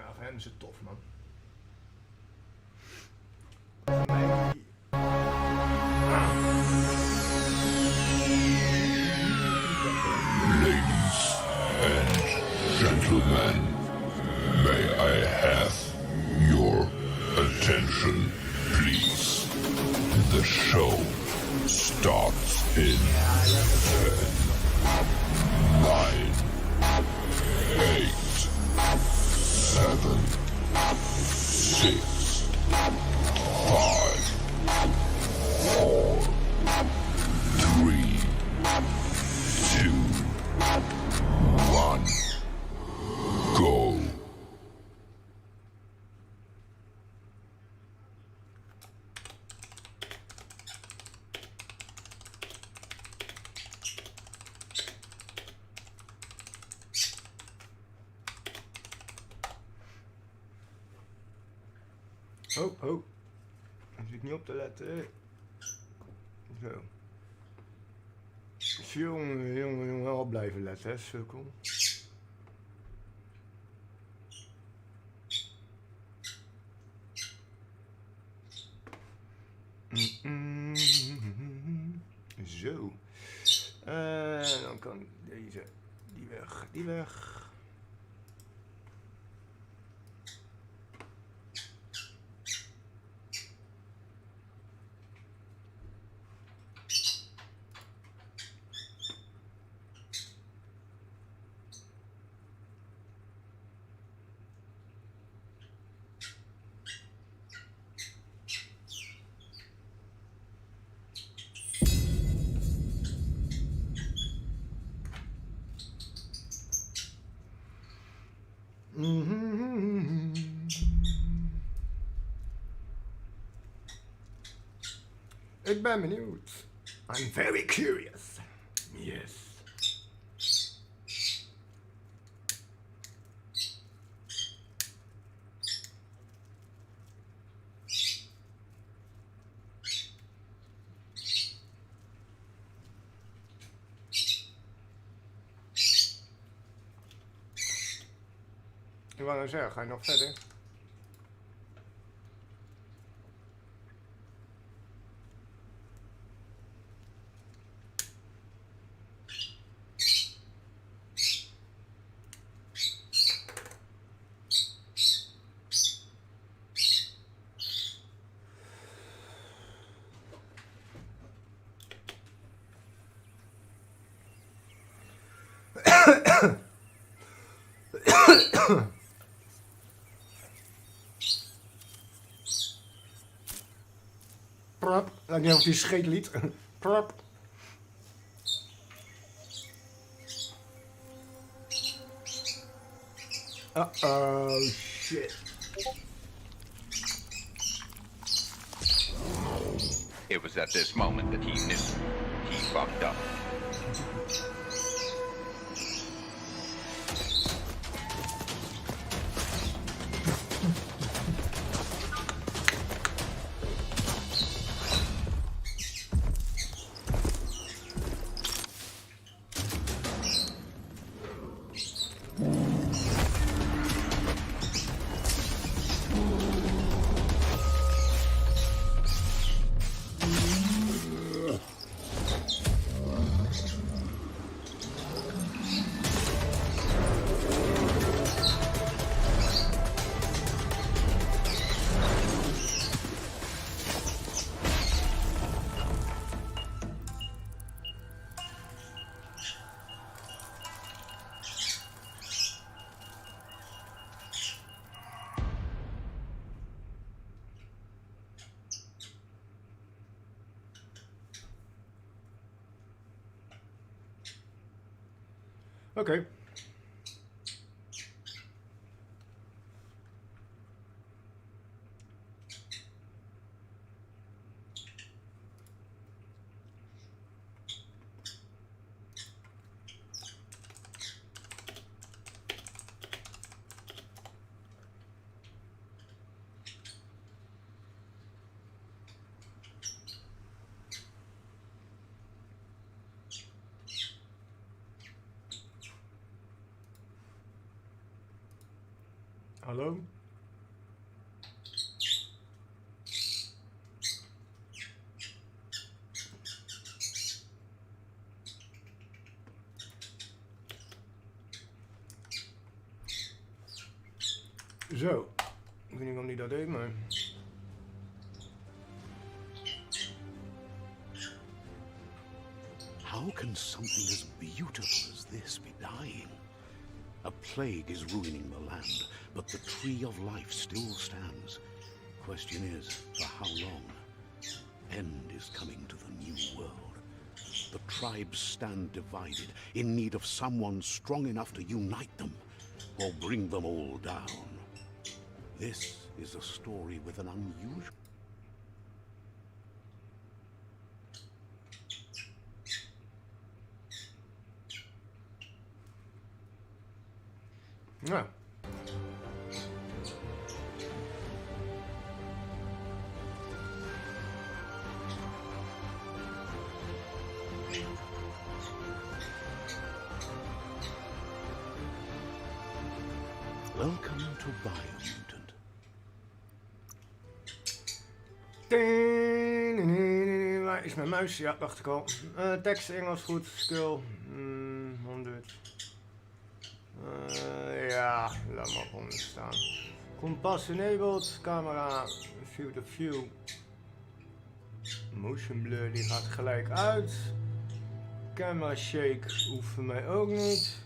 Ja, voor hem is het tof, man. Ladies and gentlemen, may I have your attention, please? The show starts in 10, 9, 8, 7, 6, 5, 4, 3, 2, 1, go. Ho, ho. Ik zit niet op te letten. Zo. Jongen, wel op blijven letten, hè, sukkel. Zo. Dan kan deze, die weg. Ik ben benieuwd. I'm very curious. Yes. Ik wou nou zeggen, ga je nog verder? Prop. Lijkt niet of die scheet liet. Prop. Uh-oh, shit. It was at this moment that he knew he fucked up. Oké. Hallo? Zo. Ik weet niet waarom die dat deed, maar... How can something as beautiful as this be dying? A plague is ruining the land, but the tree of life still stands. Question is, for how long? End is coming to the new world. The tribes stand divided, in need of someone strong enough to unite them, or bring them all down. This is a story with an unusual... Nou. Welcome to Biomutant. Waar is mijn muis? Ja, dacht ik al. Tekst Engels goed, skill 100. Ja, laat maar op 100 staan. Kompas enabled, camera, view to view. Motion blur die gaat gelijk uit. Camera shake hoeft voor mij ook niet.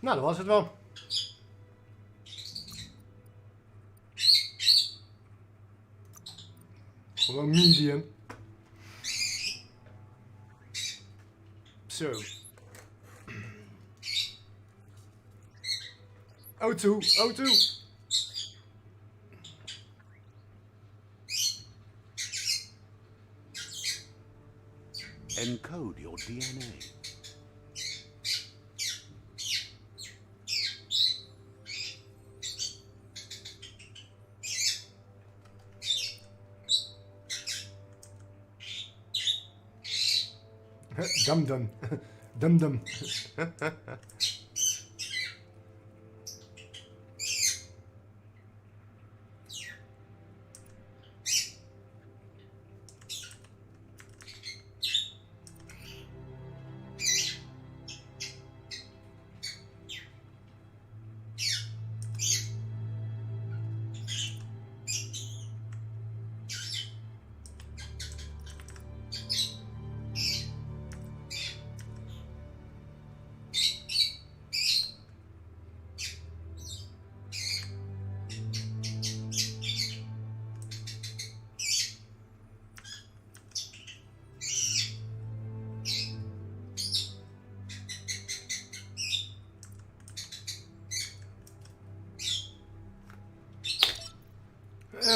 Nou, dat was het wel. Gewoon medium. Zo. O2, O2. Encode your DNA. Dum-dum. Dum-dum.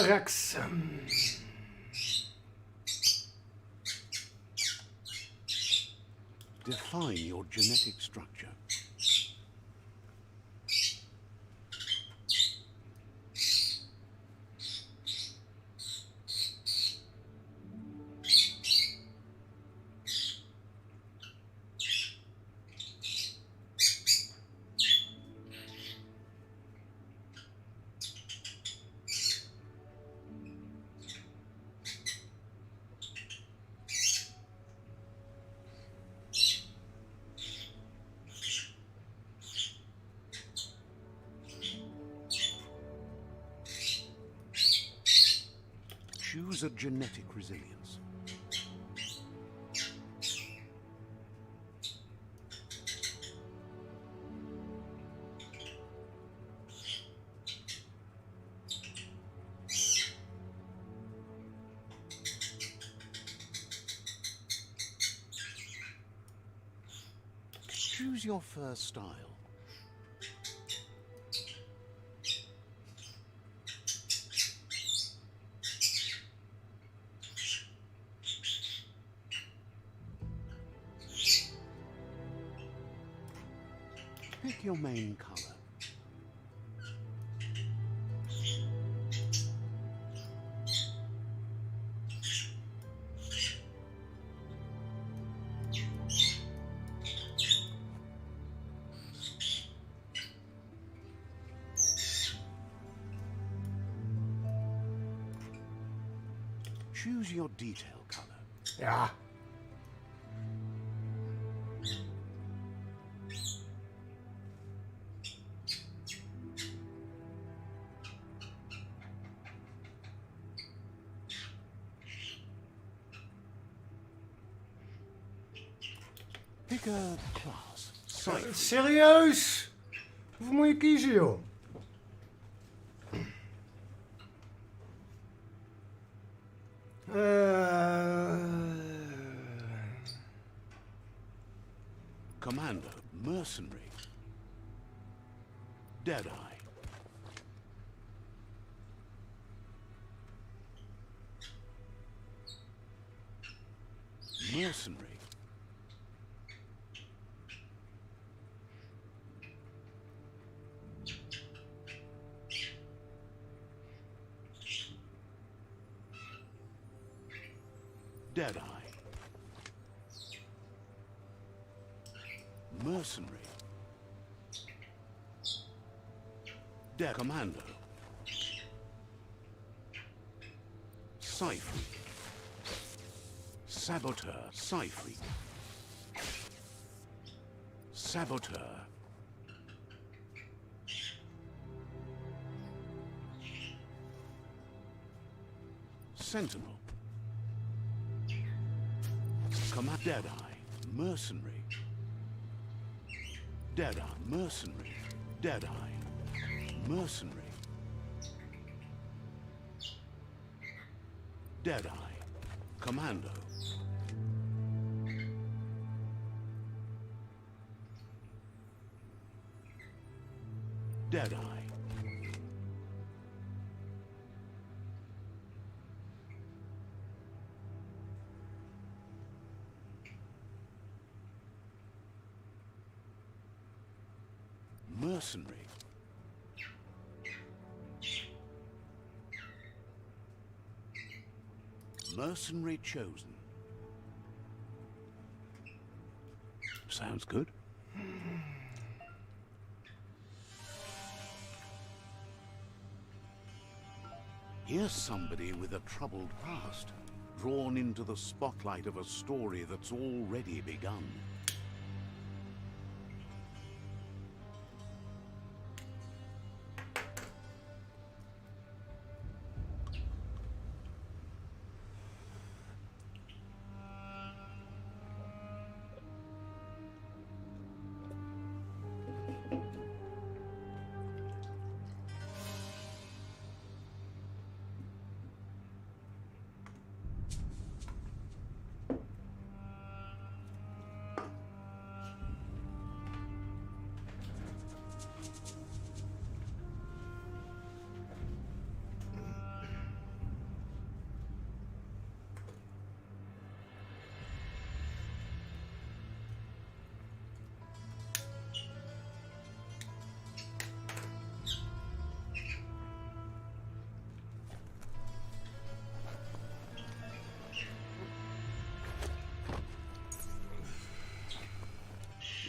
Rex. Define your genetic structure. Choose a genetic resilience. Choose your first style. Pick your main color. Choose your detail color. Ja. Pick a class. Site. Serieus? Hoeveel moet je kiezen, joh? Commando. Mercenary. Deadeye. Mercenary. Deadeye. Mercenary. Dead Commando. Cypher. Saboteur. Cypher. Saboteur. Sentinel. Command Deadeye. Mercenary. Deadeye. Mercenary. Deadeye. Mercenary. Deadeye. Commando. Deadeye. Mercenary. Mercenary chosen. Sounds good. Here's somebody with a troubled past, drawn into the spotlight of a story that's already begun.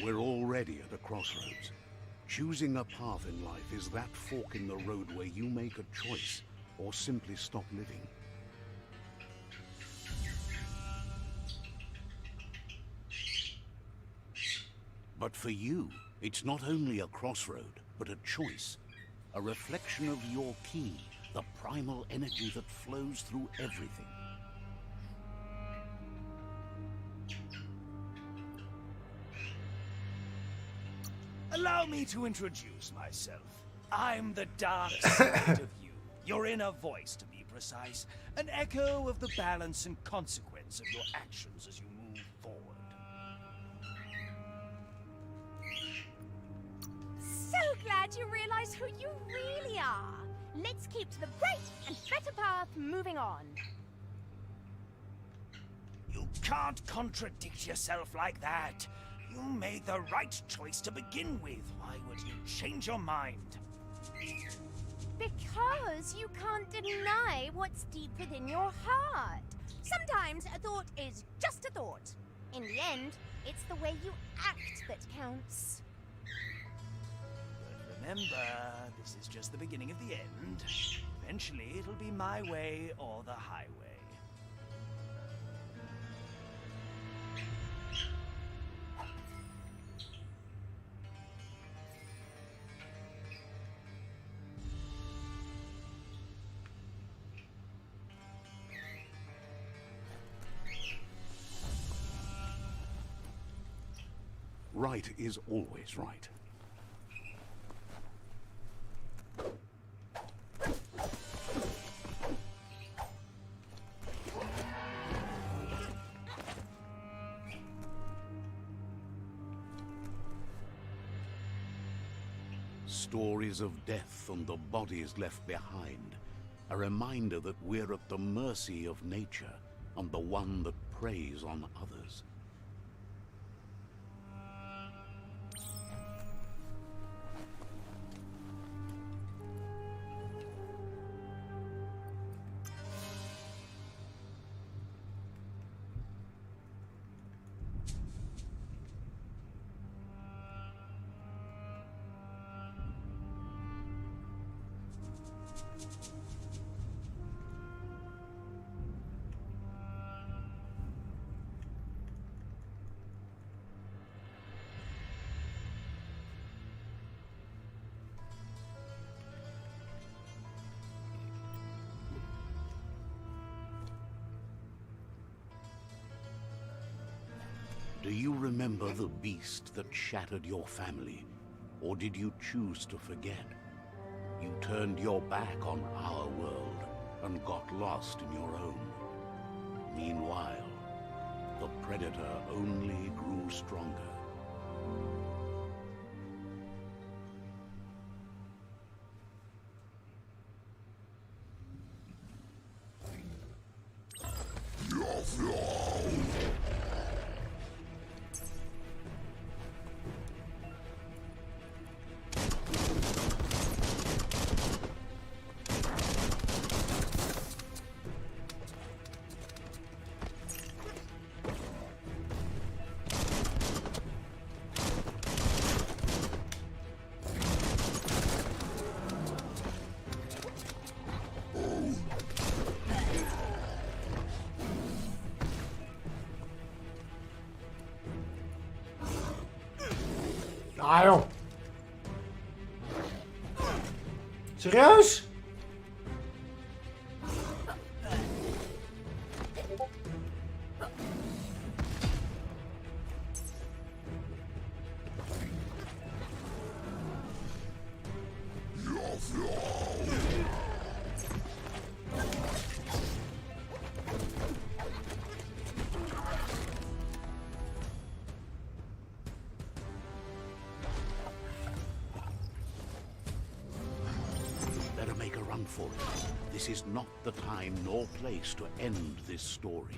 We're already at a crossroads. Choosing a path in life is that fork in the road where you make a choice or simply stop living. But for you, it's not only a crossroad, but a choice. A reflection of your key, the primal energy that flows through everything. Allow me to introduce myself. I'm the dark side of you. Your inner voice, to be precise. An echo of the balance and consequence of your actions as you move forward. so glad you realize who you really are. Let's keep to the right and better path moving on. You can't contradict yourself like that. You made the right choice to begin with. Why would you change your mind? Because you can't deny what's deep within your heart. Sometimes a thought is just a thought. In the end, it's the way you act that counts. But remember, this is just the beginning of the end. Eventually, it'll be my way or the highway. Right is always right. Stories of death and the bodies left behind. A reminder that we're at the mercy of nature and the one that preys on others. Do you remember the beast that shattered your family? Or did you choose to forget? You turned your back on our world and got lost in your own. Meanwhile, the predator only grew stronger. Ah joh. Serieus? Better make a run for it. This is not the time nor place to end this story.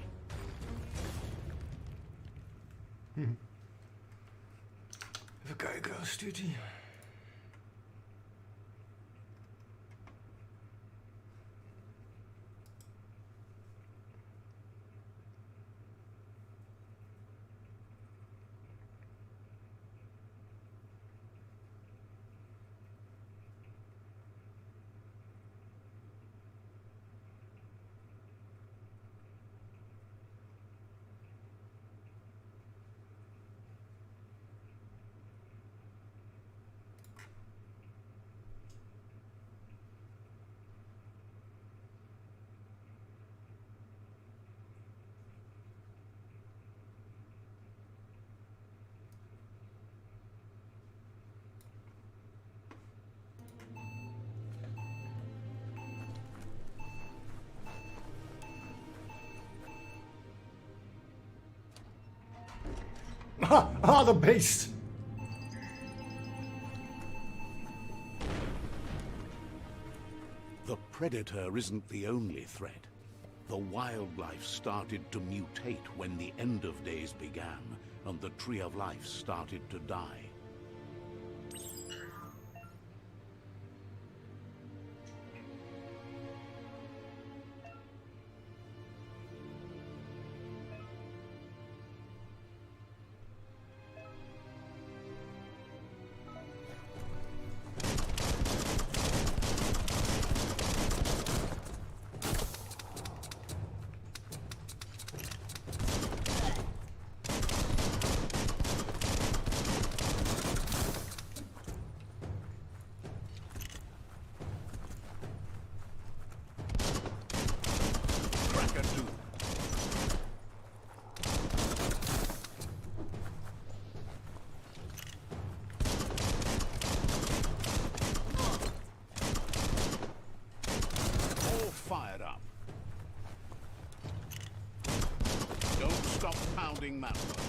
Even kijken, wat stuurt hij? Ah, the beast! predator isn't the only threat. The wildlife started to mutate when the end of days began, and the Tree of Life started to die. Fired up. Don't stop pounding manpower.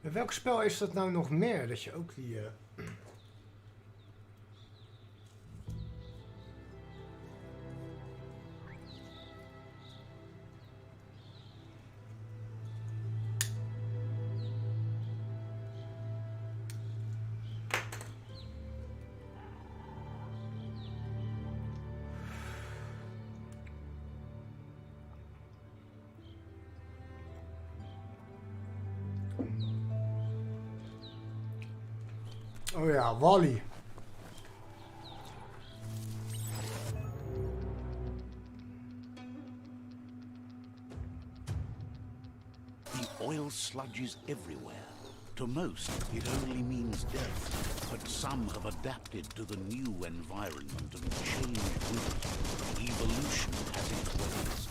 En welk spel is dat nou nog meer? Dat je ook die... Oh ja, Wally. The oil sludges everywhere. To most, it only means death, but some have adapted to the new environment and changed with it. Evolution has its ways.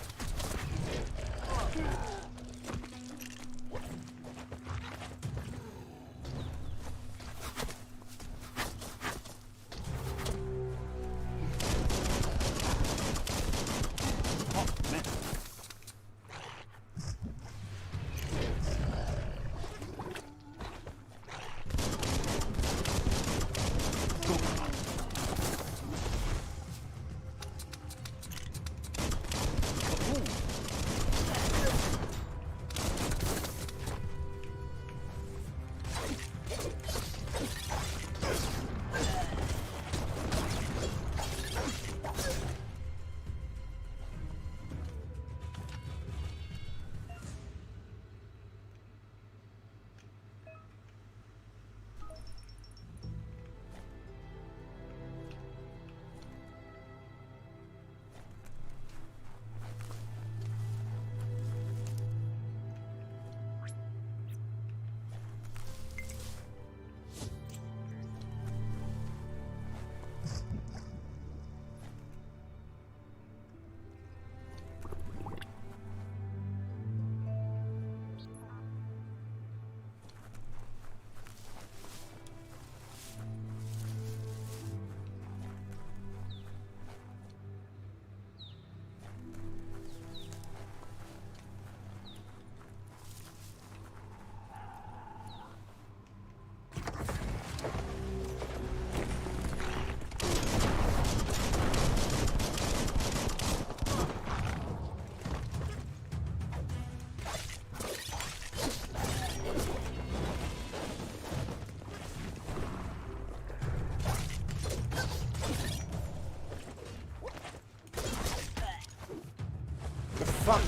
Fuck.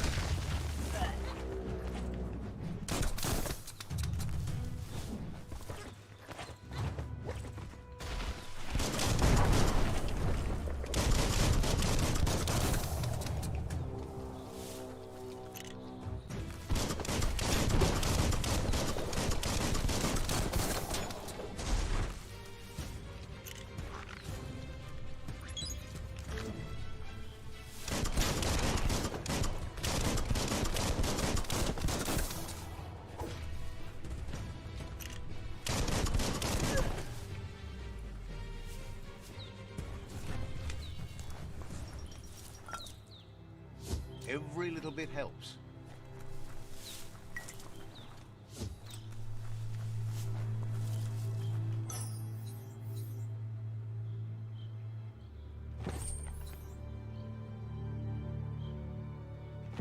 Every little bit helps.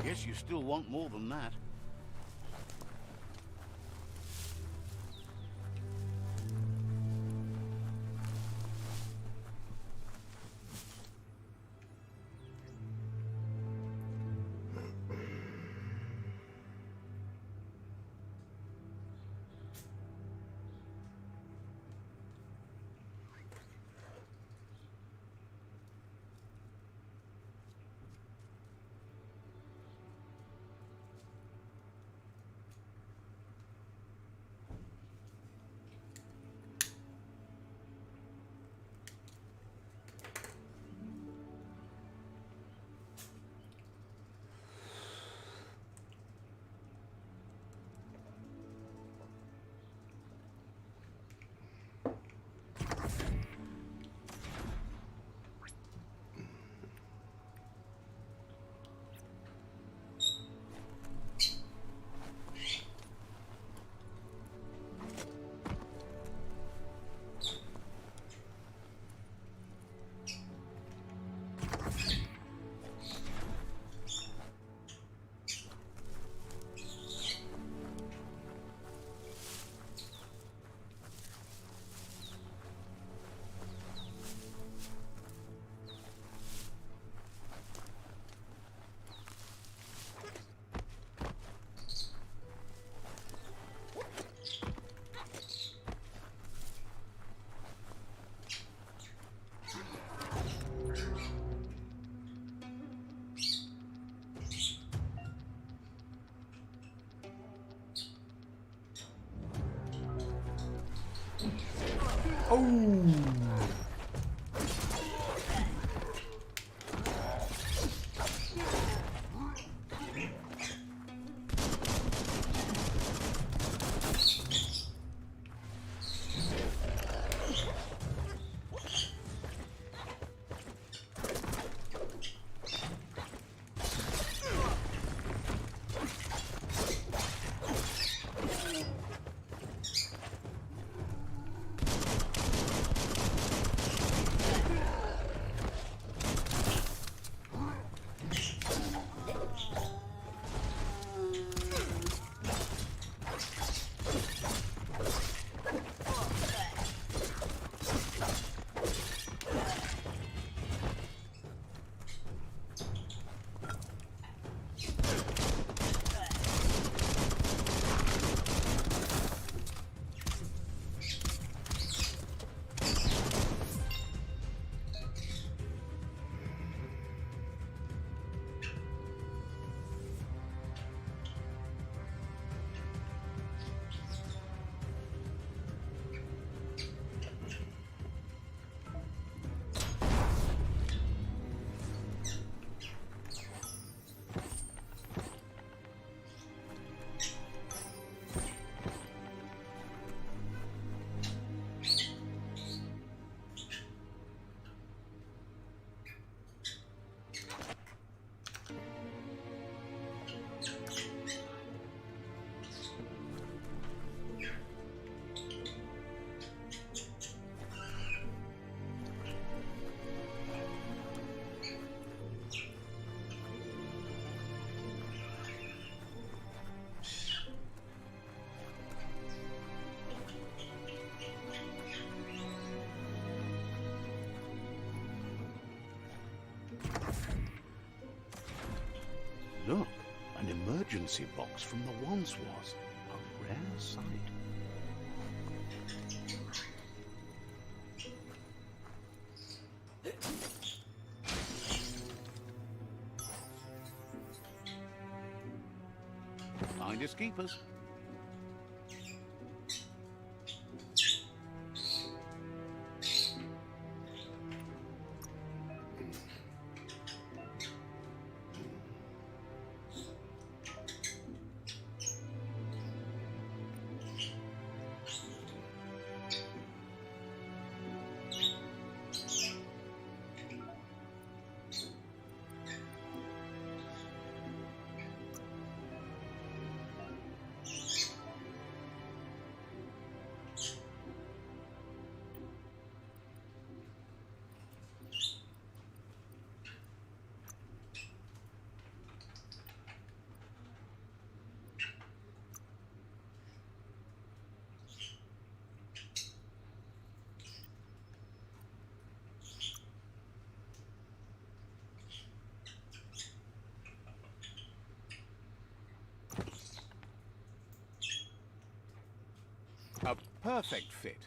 Guess you still want more than that. Oh. Look, an emergency box from the once was. A rare sight. Finders keepers. A perfect fit.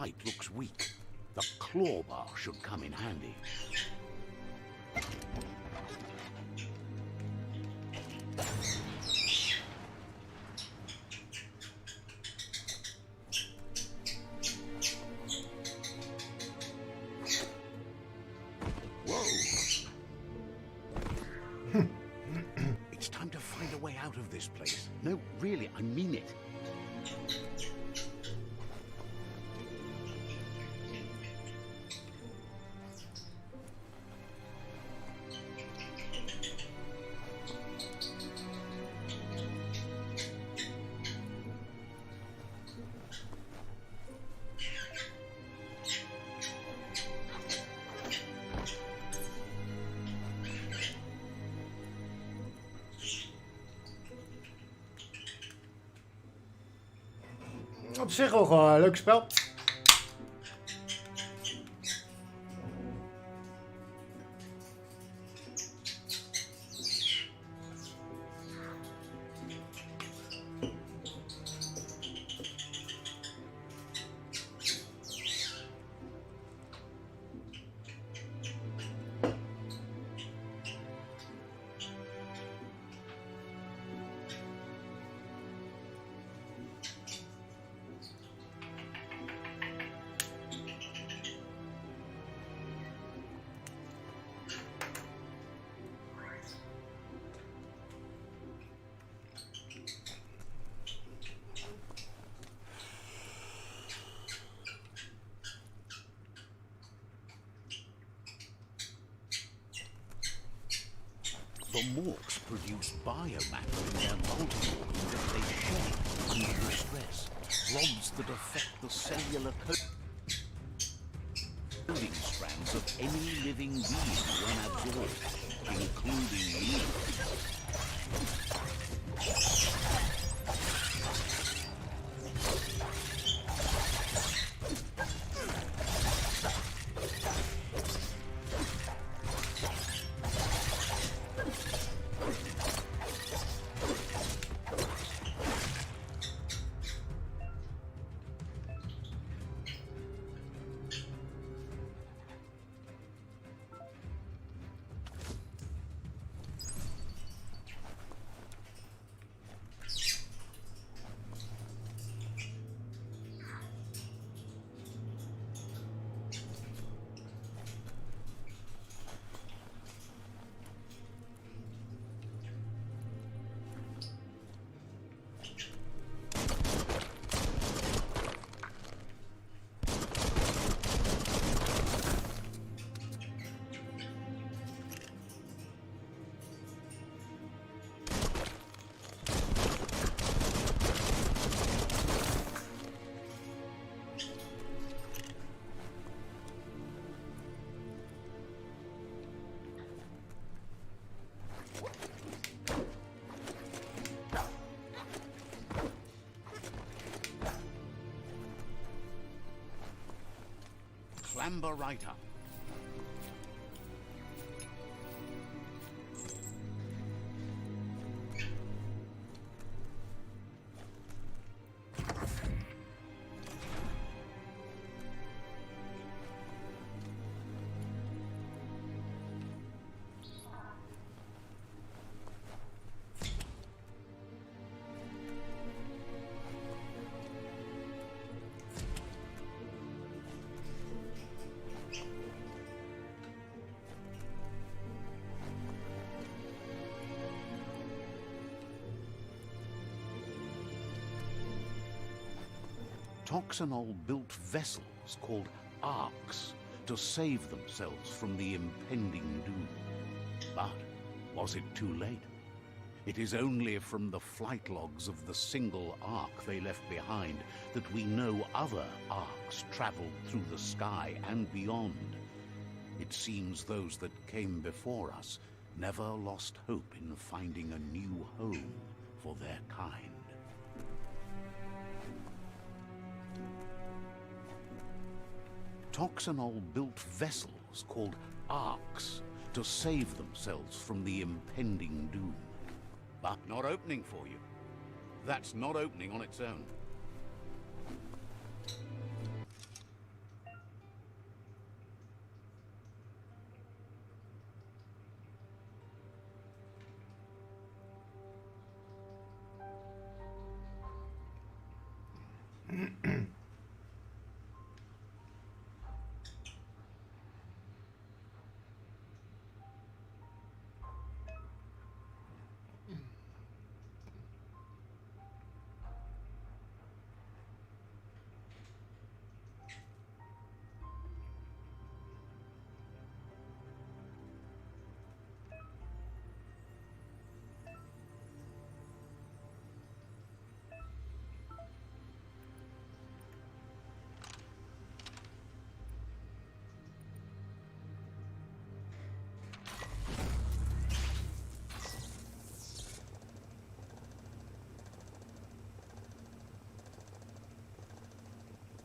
height looks weak. The claw bar should come in handy. Whoa! It's time to find a way out of this place. No, really, I mean it. Op zich ook wel een leuk spel. The morks produce biomatter in their multi-organ that they shed under the stress. Rods that affect the cellular coding strands of any living being when absorbed, including you. Clamber right up. Toxanol built vessels called arks to save themselves from the impending doom. But was it too late? It is only from the flight logs of the single ark they left behind that we know other arks traveled through the sky and beyond. It seems those that came before us never lost hope in finding a new home for their kind. Toxanol built vessels called arks to save themselves from the impending doom. But not opening for you. That's not opening on its own.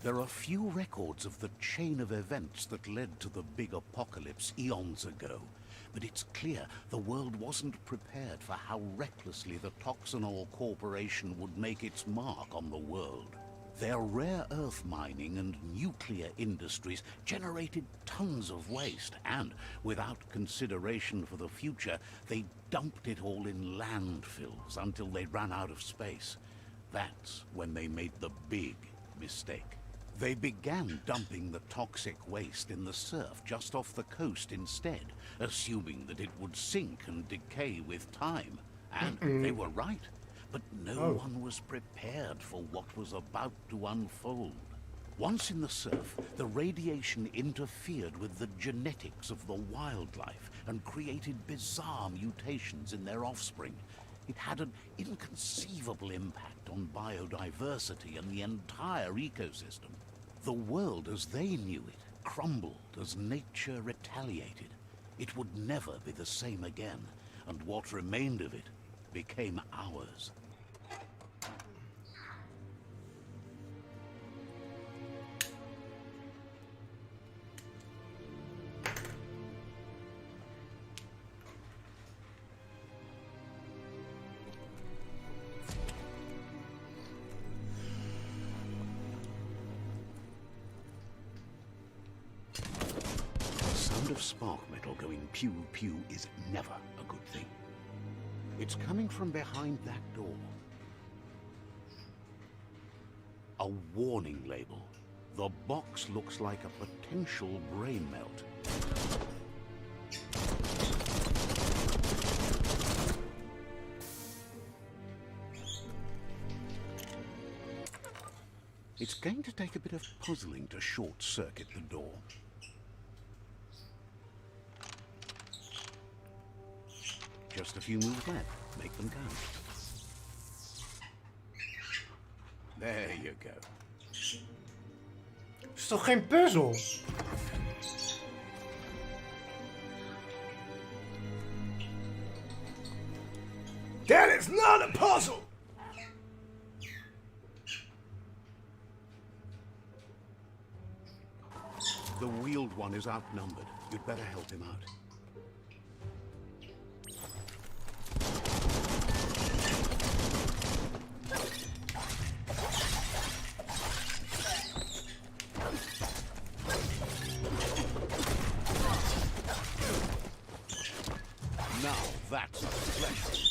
There are few records of the chain of events that led to the big apocalypse eons ago, but it's clear the world wasn't prepared for how recklessly the Toxanol Corporation would make its mark on the world. Their rare earth mining and nuclear industries generated tons of waste, and, without consideration for the future, they dumped it all in landfills until they ran out of space. That's when they made the big mistake. They began dumping the toxic waste in the surf just off the coast instead, assuming that it would sink and decay with time. And they were right. But no one was prepared for what was about to unfold. Once in the surf, the radiation interfered with the genetics of the wildlife and created bizarre mutations in their offspring. It had an inconceivable impact on biodiversity and the entire ecosystem. The world as they knew it crumbled as nature retaliated. It would never be the same again, and what remained of it became ours. The sound of spark metal going pew-pew is never a good thing. It's coming from behind that door. A warning label. The box looks like a potential brain melt. It's going to take a bit of puzzling to short-circuit the door. Just a few moves left. Make them count. There you go. Is toch geen puzzel? That is not a puzzle! The wheeled one is outnumbered. You'd better help him out. Now that's a pleasure.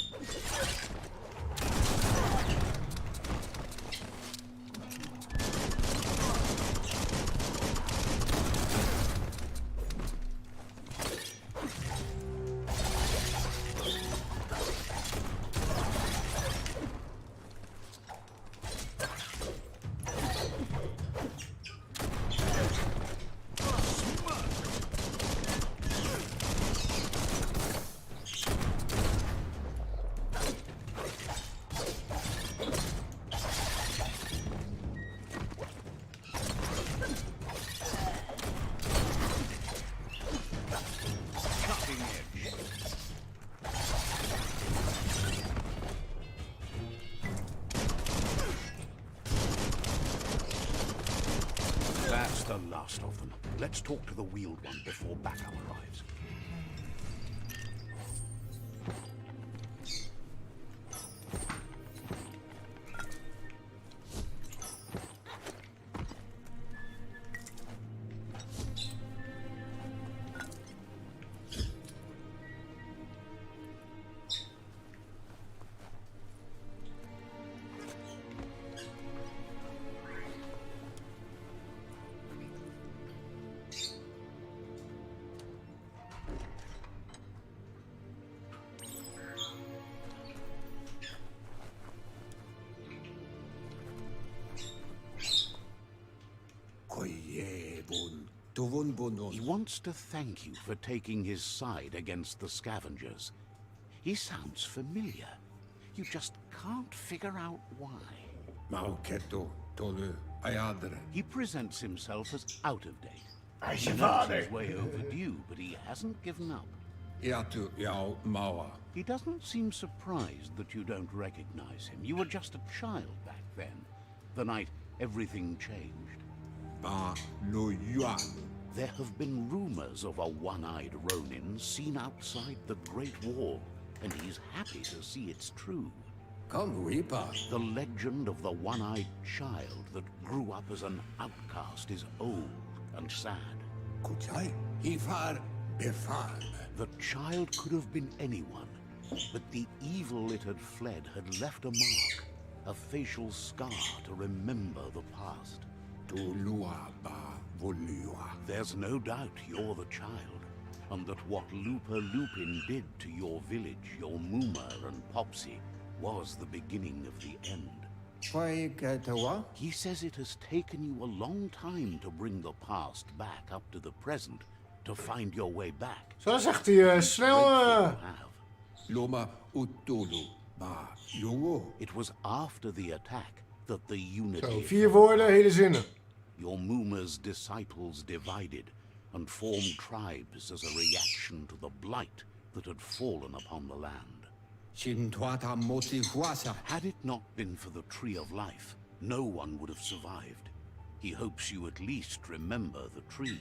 That's the last of them. Let's talk to the wheeled one before backup arrives. He wants to thank you for taking his side against the scavengers. He sounds familiar. You just can't figure out why. He presents himself as out of date. He knows he's way overdue, but he hasn't given up. He doesn't seem surprised that you don't recognize him. You were just a child back then, the night everything changed. There have been rumors of a one-eyed Ronin seen outside the Great Wall, and he's happy to see it's true. The legend of the one-eyed child that grew up as an outcast is old and sad. The child could have been anyone, but the evil it had fled had left a mark, a facial scar to remember the past. There's no doubt you're the child, and that what LUPA-LUPIN did to your village, your Muma and Popsy, was the beginning of the end. He says it has taken you a long time to bring the past back up to the present, to find your way back. Zo zegt hij snel. It was after the attack that the unity. Zo, 4 woorden, hele zinnen. Your Muma's disciples divided and formed tribes as a reaction to the blight that had fallen upon the land. Had it not been for the Tree of Life, no one would have survived. He hopes you at least remember the tree.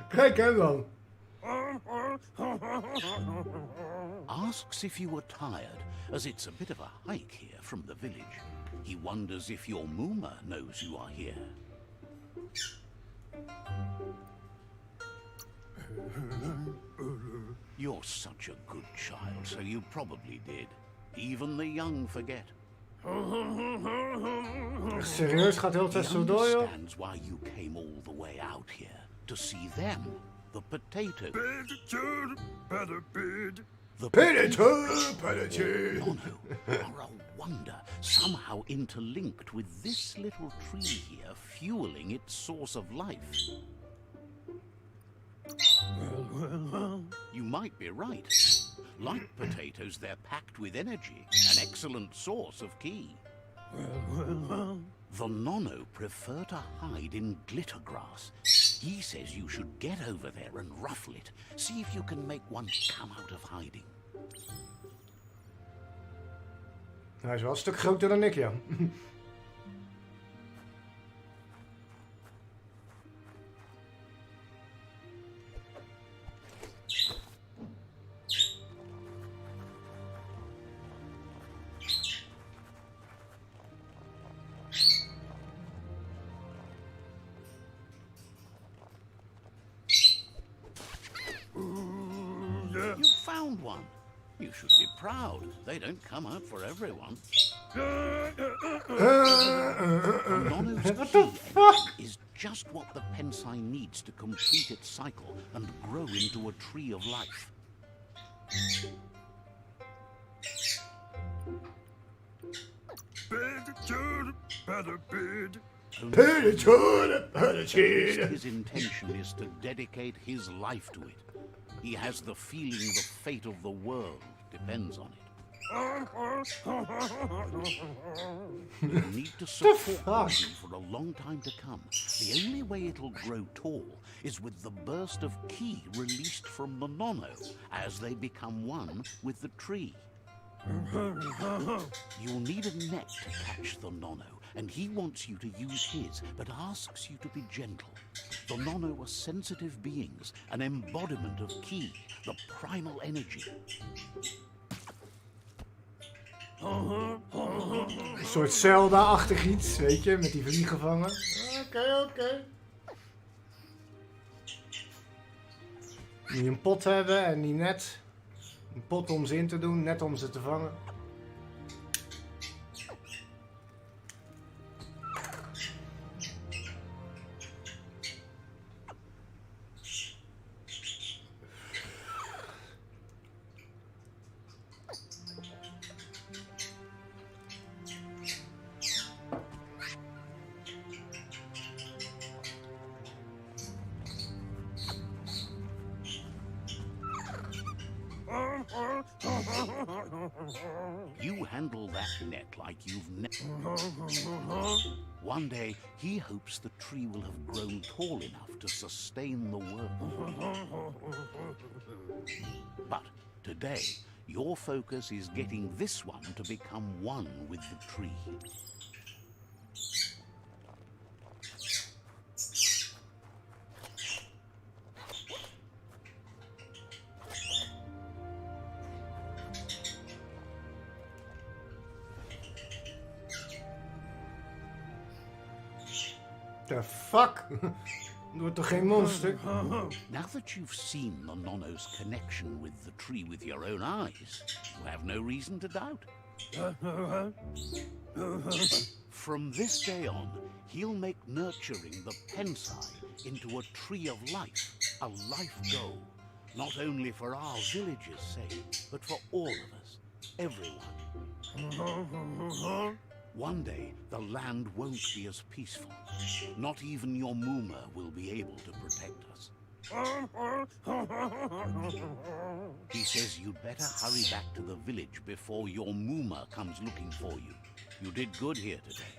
Kijk hem dan. Asks if you were tired, as it's a bit of a hike here from the village. He wonders if your Muma knows you are here. You're such a good child, so you probably did. Even the young forget. Serieus, gaat heel de tijd zo door, joh? Understands why you came all the way out here. To see them, the potatoes. The potatoes, Nono, are a wonder, somehow interlinked with this little tree here, fueling its source of life. You might be right. Like potatoes, they're packed with energy, an excellent source of ki. The Nono prefer to hide in glitter grass. He says you should get over there and ruffle it. See if you can make one come out of hiding. Hij is wel een stuk groter dan ik, ja. You found one. You should be proud. They don't come out for everyone. Nono's key energy is just what the Pensai needs to complete its cycle and grow into a tree of life. His intention is to dedicate his life to it. He has the feeling the fate of the world depends on it. You'll need to support him for a long time to come. The only way it'll grow tall is with the burst of ki released from the Nono as they become one with the tree. You'll need a net to catch the Nono, and he wants you to use his, but asks you to be gentle. The Nono are sensitive beings, an embodiment of ki, the primal energy. Een soort Zelda-achtig iets, weet je, met die vliegenvangen. Oké. Moet je een pot hebben en die net. Een pot om ze in te doen, net om ze te vangen. You handle that net like you've never. One day, he hopes the tree will have grown tall enough to sustain the world. But today, your focus is getting this one to become one with the tree. The fuck? Wordt toch geen monster? Now that you've seen the Nono's connection with the tree with your own eyes, you have no reason to doubt. From this day on, he'll make nurturing the Pensai into a tree of life, a life goal. Not only for our village's sake, but for all of us, everyone. One day, the land won't be as peaceful. Not even your Muma will be able to protect us. He says you'd better hurry back to the village before your Muma comes looking for you. You did good here today.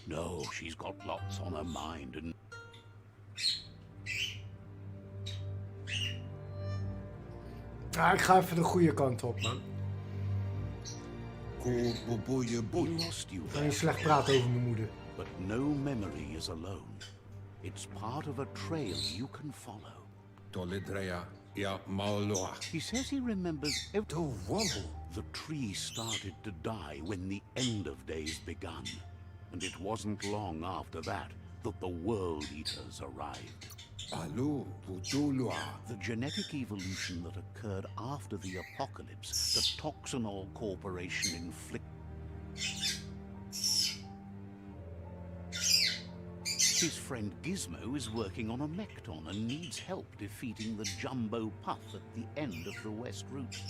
No, she's got lots on her mind and... Ah, ik ga even de goede kant op, man. We lost you Ik ga niet slecht praten over mijn moeder. But no memory is alone. It's part of a trail you can follow. He says he remembers the tree started to die when the end of days begun. And it wasn't long after that the World Eaters arrived. The genetic evolution that occurred after the apocalypse, the Toxanol Corporation inflicted. His friend Gizmo is working on a Mekton and needs help defeating the Jumbo Puff at the end of the West Route.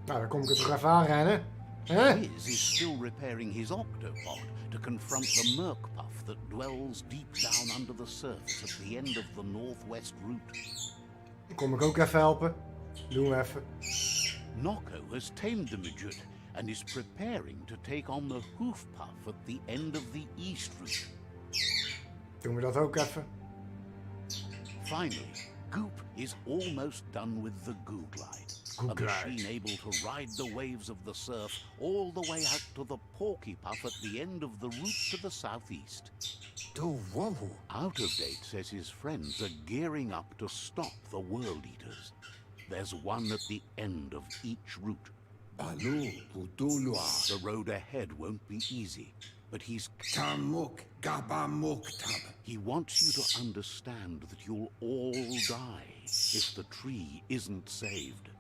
Nou, dan kom ik er toch even aanrennen. Hè? Liz is still repairing his octopod to confront the Merc Puff that dwells deep down under the surface at the end of the Northwest Route. Dan kom ik ook even helpen. Doen we even. Noko has tamed the Midget and is preparing to take on the Hoof Puff at the end of the East Route. Doen we dat ook even. Finally, Goop is almost done with the Goo Glide. A machine able to ride the waves of the surf all the way out to the Porky Puff at the end of the route to the southeast. Out of Date says his friends are gearing up to stop the World Eaters. There's one at the end of each route. The road ahead won't be easy, but he wants you to understand that you'll all die if the tree isn't saved.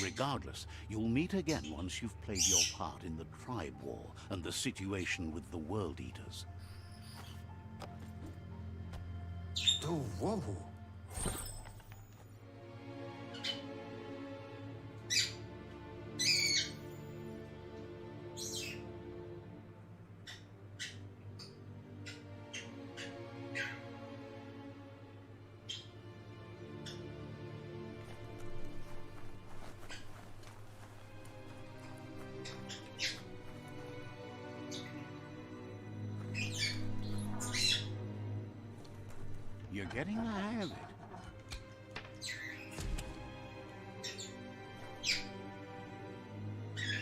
Regardless, you'll meet again once you've played your part in the tribe war and the situation with the World Eaters. You're getting the hang of it.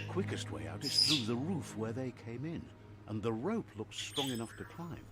Quickest way out is through the roof where they came in, and the rope looks strong enough to climb.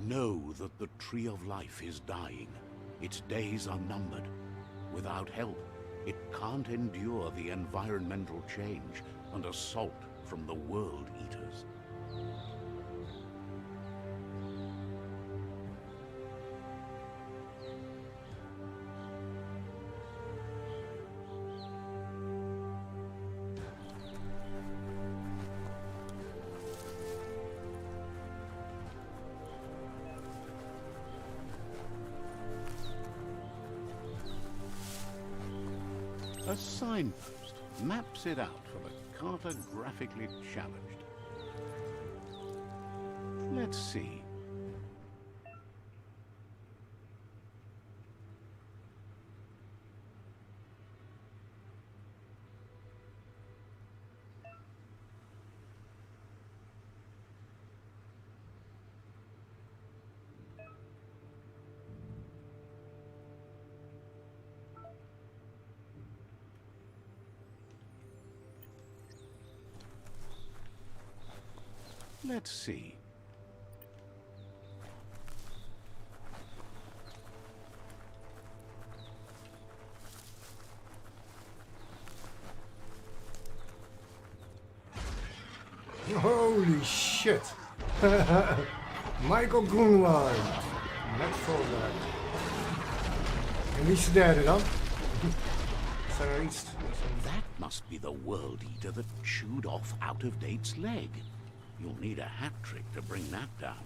Know that the Tree of Life is dying. Its days are numbered. Without help, it can't endure the environmental change and assault from the World Eaters. A signpost maps it out for the cartographically challenged. Let's see. Let's see. Holy shit. Michael Groenwald. Net voorbereid. En wie is de derde dan? Zijn er iets? That must be the World Eater that chewed off Out-of-Date's leg. You'll need a hat trick to bring that down.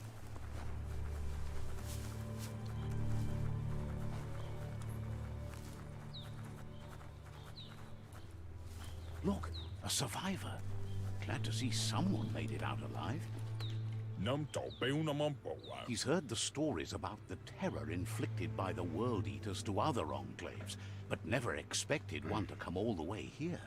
Look, a survivor. Glad to see someone made it out alive. He's heard the stories about the terror inflicted by the World Eaters to other enclaves, but never expected one to come all the way here.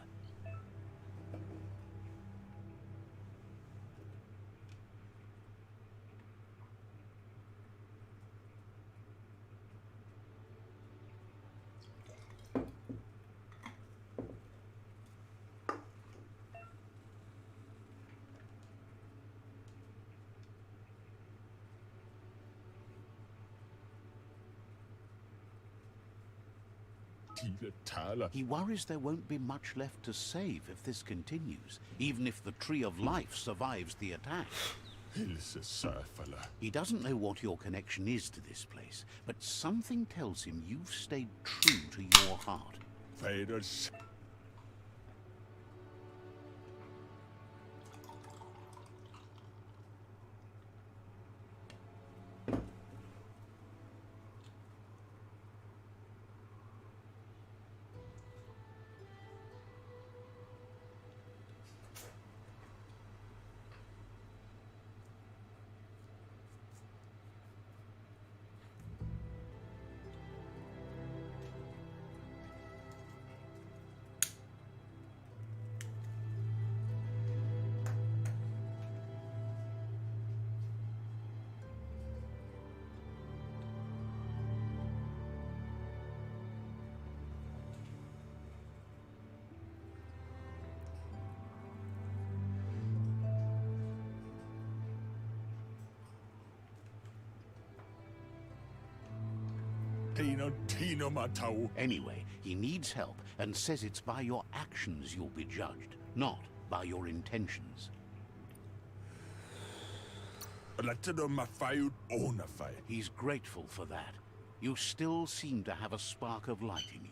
He worries there won't be much left to save if this continues, even if the Tree of Life survives the attack. He doesn't know what your connection is to this place, but something tells him you've stayed true to your heart. Anyway, he needs help and says it's by your actions you'll be judged, not by your intentions. He's grateful for that. You still seem to have a spark of light in you.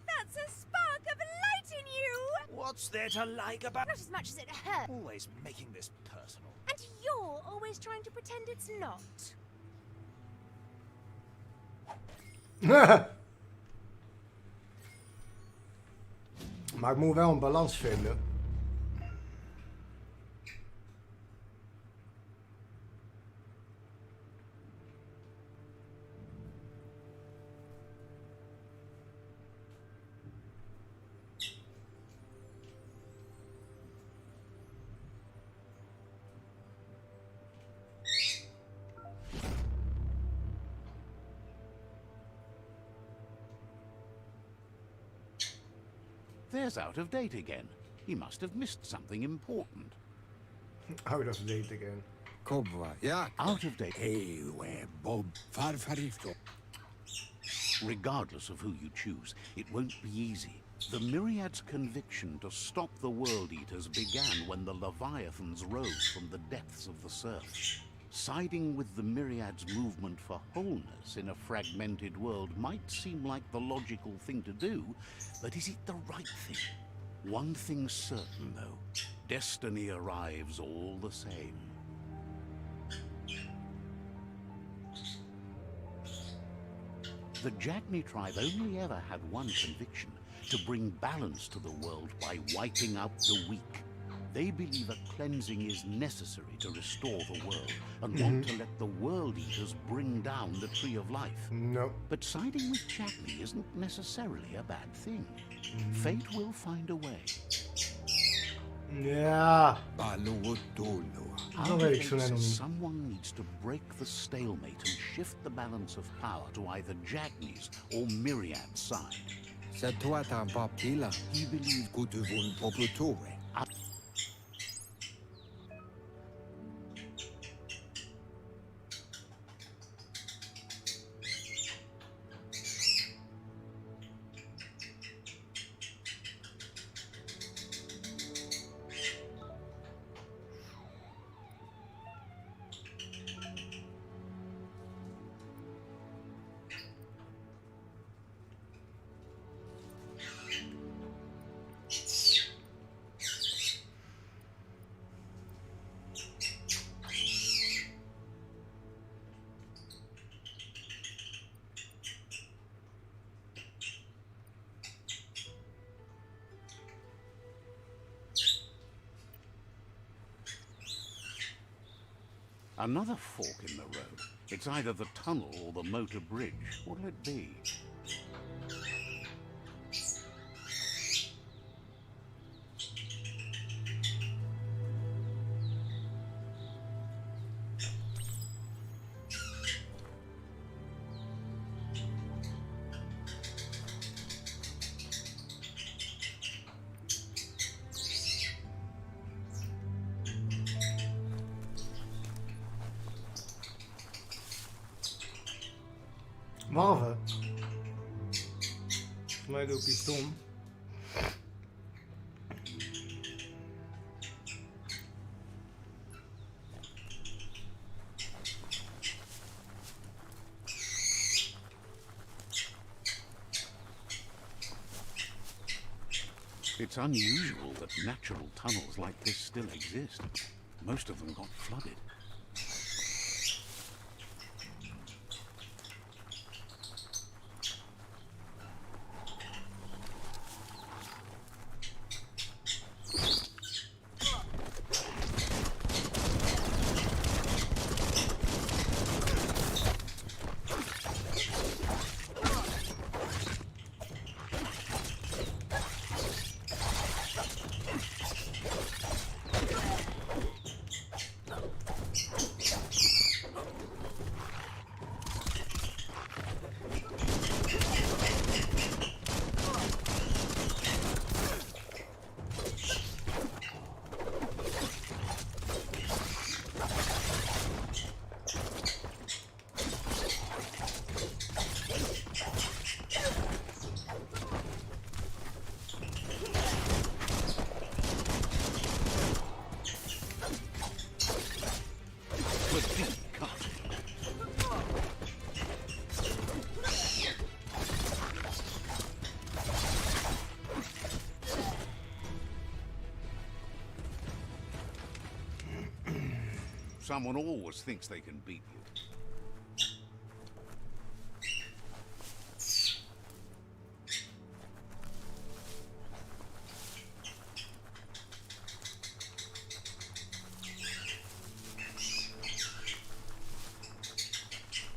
That's a spark of light in you! What's there to like about... Not as much as it hurts. Always making this personal. And you're always trying to pretend it's not. Maar ik moet wel een balans vinden. There's Out of Date again. He must have missed something important. Out of date again. Kobwa, ja. Out of date. Hey, where Bob Farfarifto. Regardless of who you choose, it won't be easy. The Myriad's conviction to stop the World Eaters began when the Leviathans rose from the depths of the surf. Siding with the Myriad's movement for wholeness in a fragmented world might seem like the logical thing to do, but is it the right thing? One thing's certain, though. Destiny arrives all the same. The Jagni tribe only ever had one conviction: to bring balance to the world by wiping out the weak. They believe a cleansing is necessary to restore the world, and want to let the World Eaters bring down the Tree of Life. No. But siding with Jagni isn't necessarily a bad thing. Fate will find a way. Ja. Baluotolo. Our weet ik fate zo net nog says niet. someone needs to break the stalemate and shift the balance of power to either Jagni's or Myriad's side. Satuata papila. He believed Kutuvun poputore. another fork in the road. It's either the tunnel or the motor bridge. What'll it be? Wacht even. Volgens mij doe ik iets dom. It's unusual that natural tunnels like this still exist. Most of them got flooded. Someone always thinks they can beat you.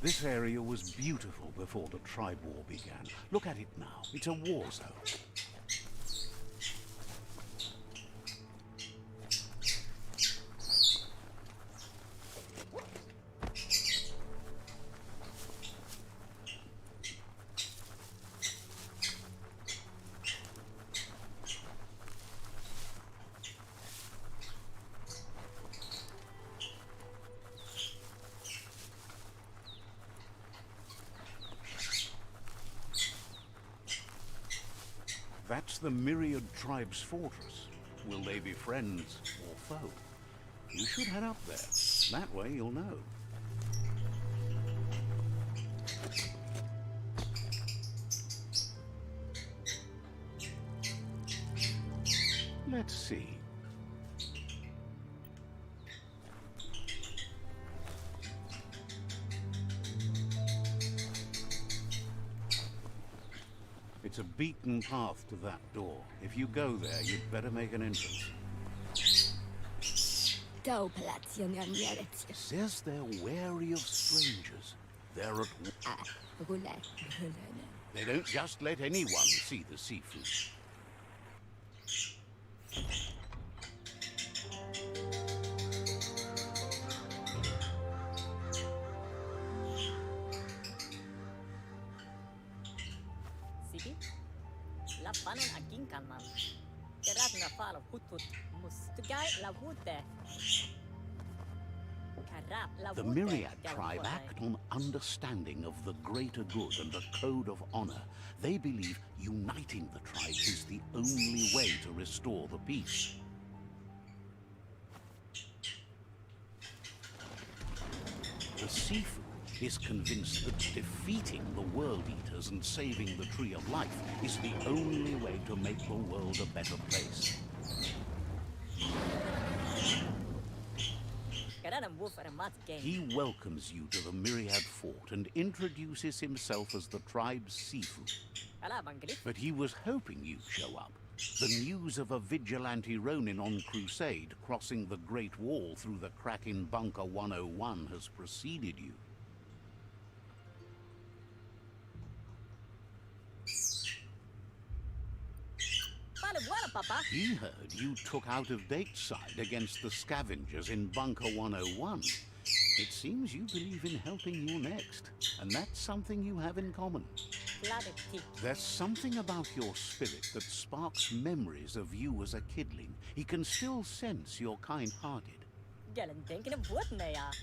This area was beautiful before the tribe war began. Look at it now. It's a war zone. That's the Myriad Tribe's fortress. Will they be friends or foe? You should head up there. That way you'll know. Let's see. It's a beaten path to that door. If you go there, you'd better make an entrance. Says they're wary of strangers. They're at They don't just let anyone see the seafood. The Myriad tribe act on understanding of the greater good and a code of honor. They believe uniting the tribes is the only way to restore the peace. The Sifu is convinced that defeating the World Eaters and saving the Tree of Life is the only way to make the world a better place. He welcomes you to the Myriad Fort and introduces himself as the tribe's Sifu. But he was hoping you'd show up. The news of a vigilante Ronin on crusade crossing the Great Wall through the crack in Bunker 101 has preceded you. He heard you took out-of-date side against the scavengers in Bunker 101. It seems you believe in helping your next, and that's something you have in common. There's something about your spirit that sparks memories of you as a kidling. He can still sense you're kind-hearted. The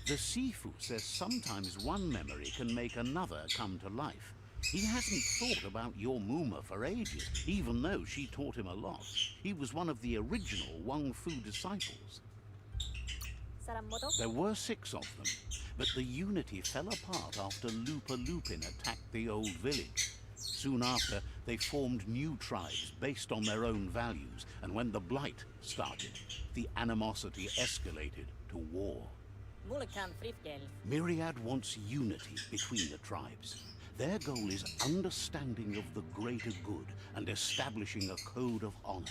Sifu says sometimes one memory can make another come to life. He hasn't thought about your Muma for ages, even though she taught him a lot. He was one of the original Wang Fu disciples. There were 6 of them, but the unity fell apart after LUPA-LUPIN attacked the old village. Soon after, they formed new tribes based on their own values, and when the Blight started, the animosity escalated to war. Myriad wants unity between the tribes. Their goal is understanding of the greater good and establishing a code of honor.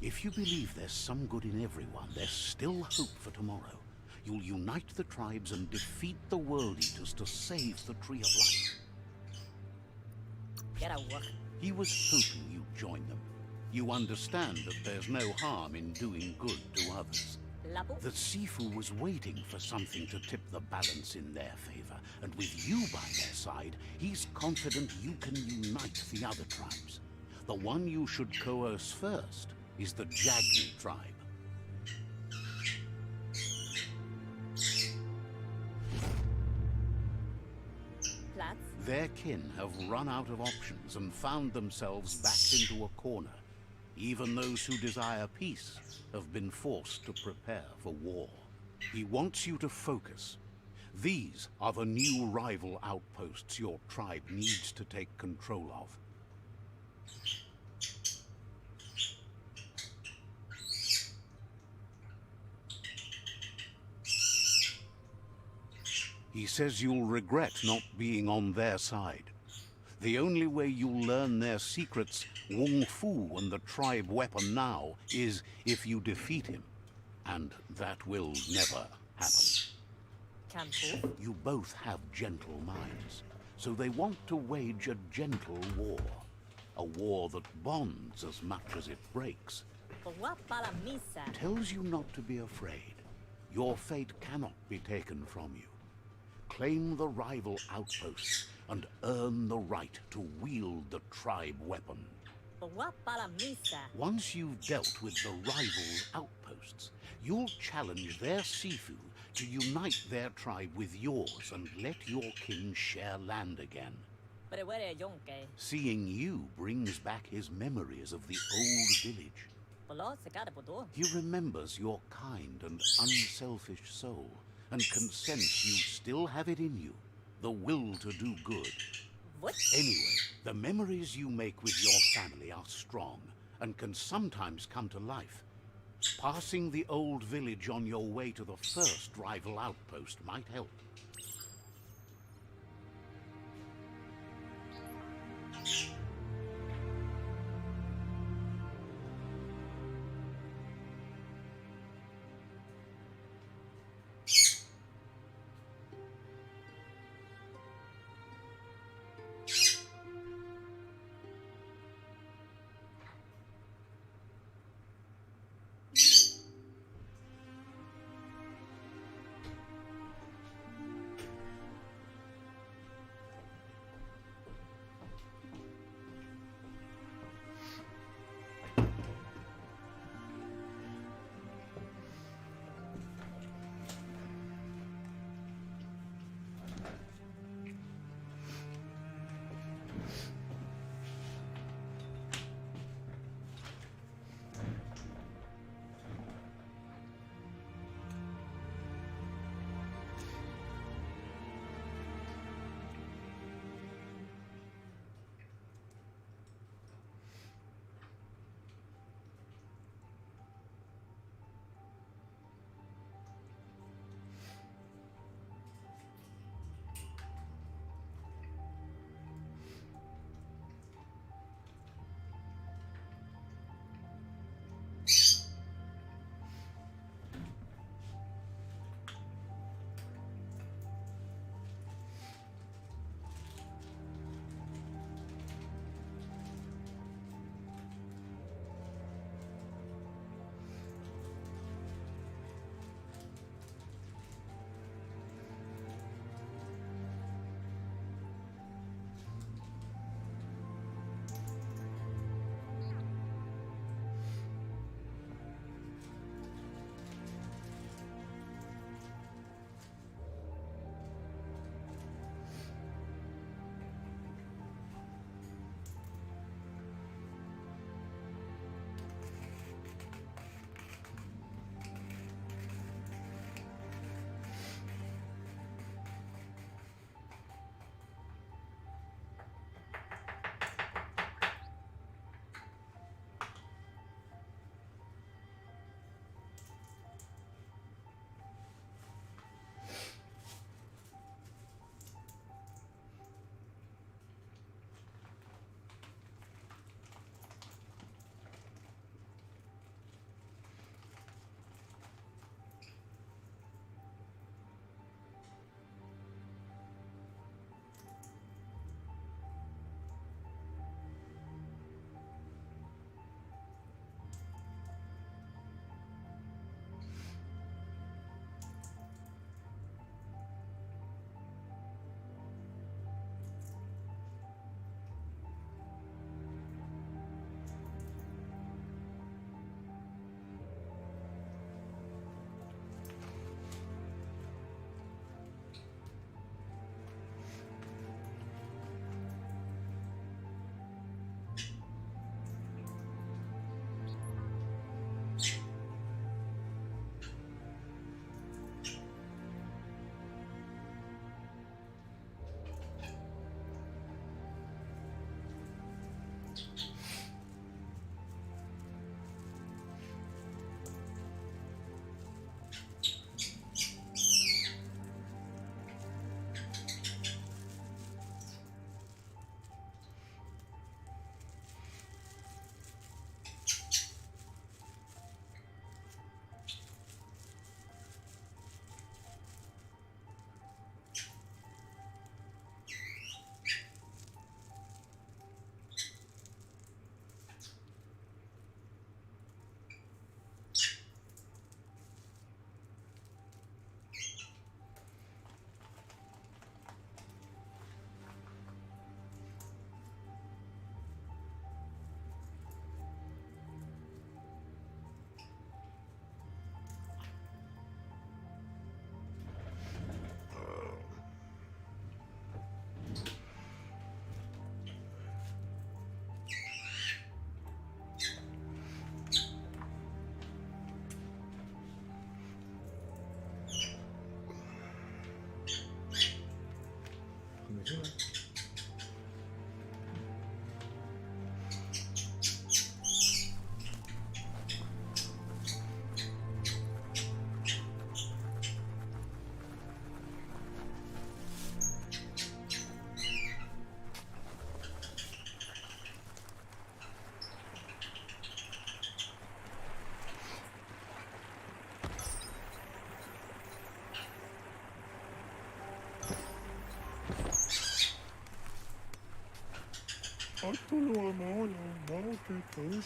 If you believe there's some good in everyone, there's still hope for tomorrow. You'll unite the tribes and defeat the World Eaters to save the Tree of Life. He was hoping you'd join them. You understand that there's no harm in doing good to others. The Sifu was waiting for something to tip the balance in their favor, and with you by their side, he's confident you can unite the other tribes. The one you should coerce first is the Jagni tribe. Their kin have run out of options and found themselves backed into a corner. Even those who desire peace have been forced to prepare for war. He wants you to focus. These are the new rival outposts your tribe needs to take control of. He says you'll regret not being on their side. The only way you'll learn their secrets, Wong Fu and the tribe weapon now, is if you defeat him. And that will never happen. You both have gentle minds, so they want to wage a gentle war. A war that bonds as much as it breaks. Tells you not to be afraid. Your fate cannot be taken from you. Claim the rival outposts and earn the right to wield the tribe weapon. Once you've dealt with the rival outposts, you'll challenge their Sifu to unite their tribe with yours and let your kin share land again. Seeing you brings back his memories of the old village. He remembers your kind and unselfish soul, and can sense you still have it in you, the will to do good. Anyway, the memories you make with your family are strong, and can sometimes come to life. Passing the old village on your way to the first rival outpost might help.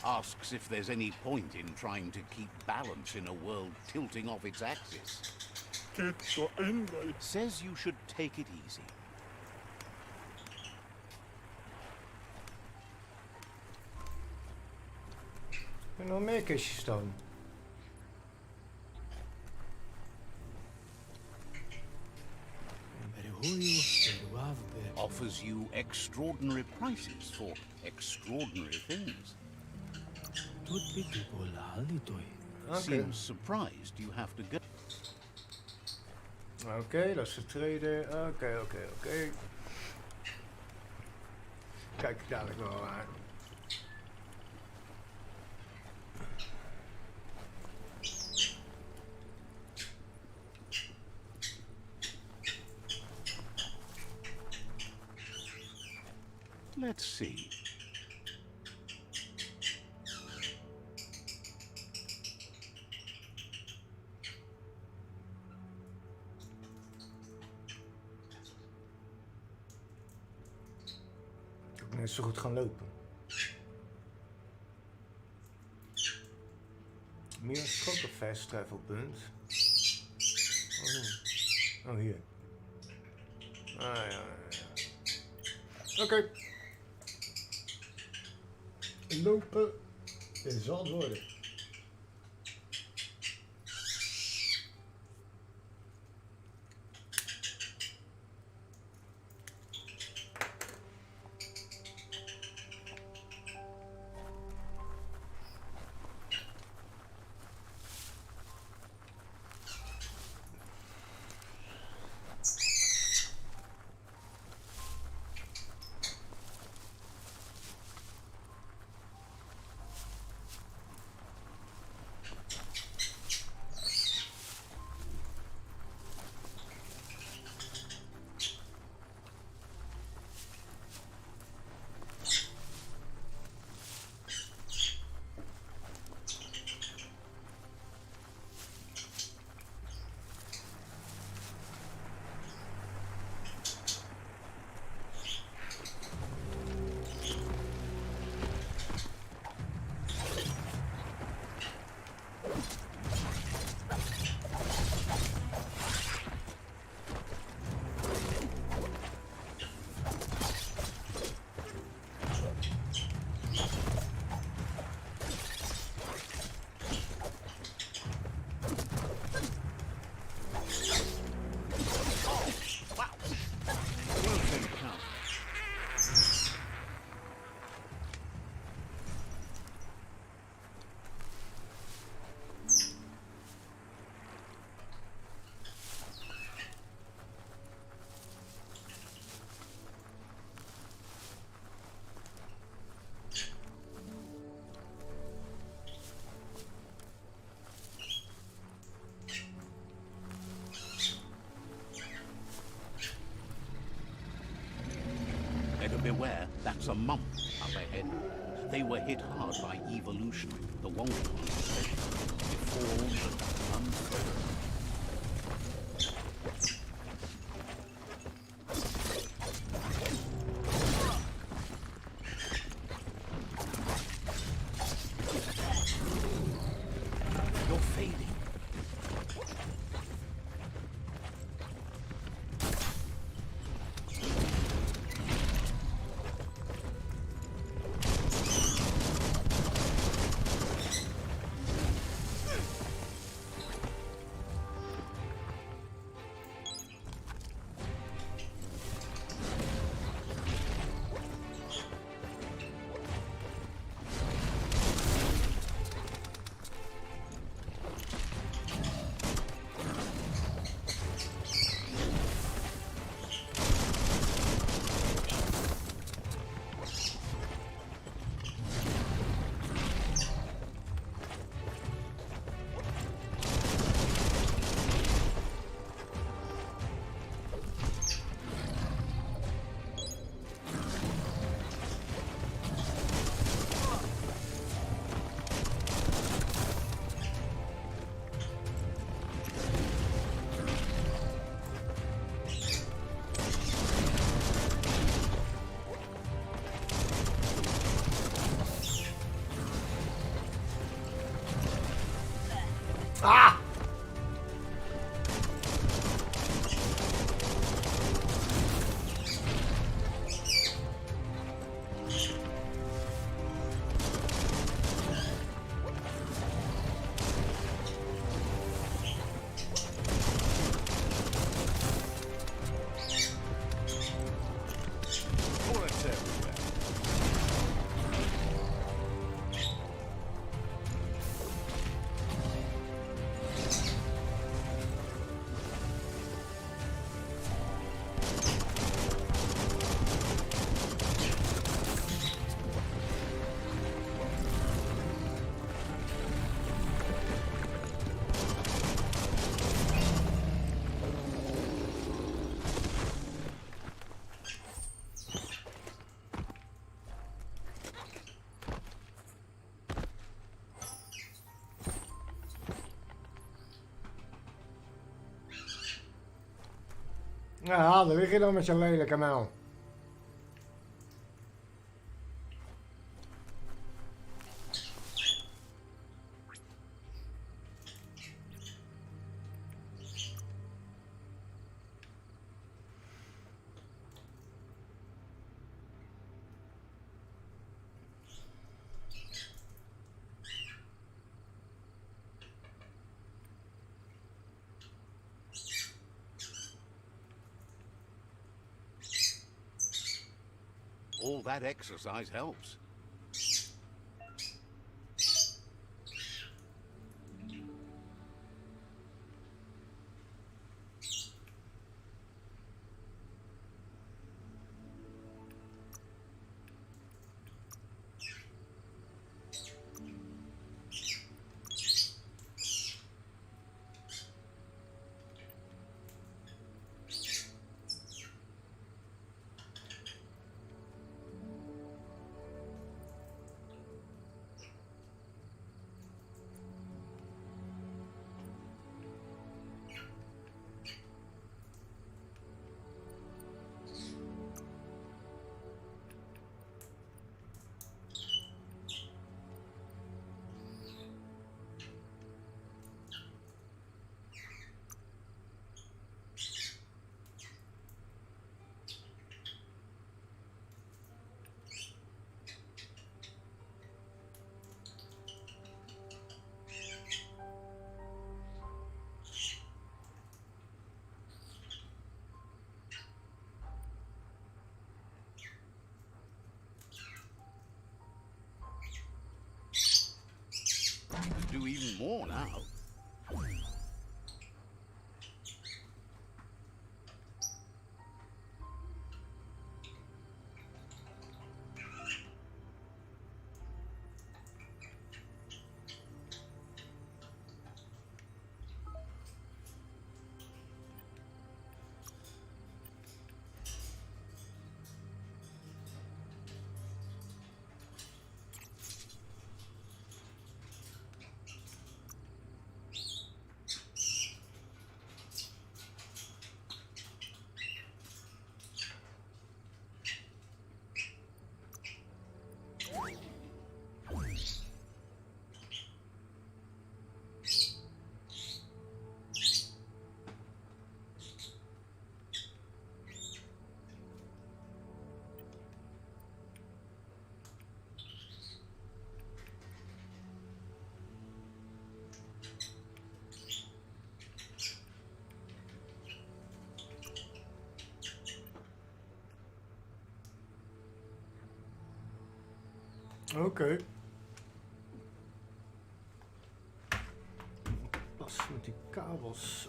Asks if there's any point in trying to keep balance in a world tilting off its axis. Says you should take it easy. En nog meer kistjes dan. Offers you extraordinary prices for extraordinary things. Seems surprised you have to go. Oké, dat is de trader. Oké. Kijk ik dadelijk wel aan. Let's see. Ik kan net zo goed gaan lopen. Meer is ook een fast travel punt. Oh, hier. Ja. Oké. Lopen zal het worden. Beware, that's a mump up ahead. They were hit hard by evolution, the Wonka especially. Deformed and unfeathered. You're fading. Ja, daar lig je dan met je lelijke mel. All that exercise helps. Do even more now. Oké. Pas met die kabels.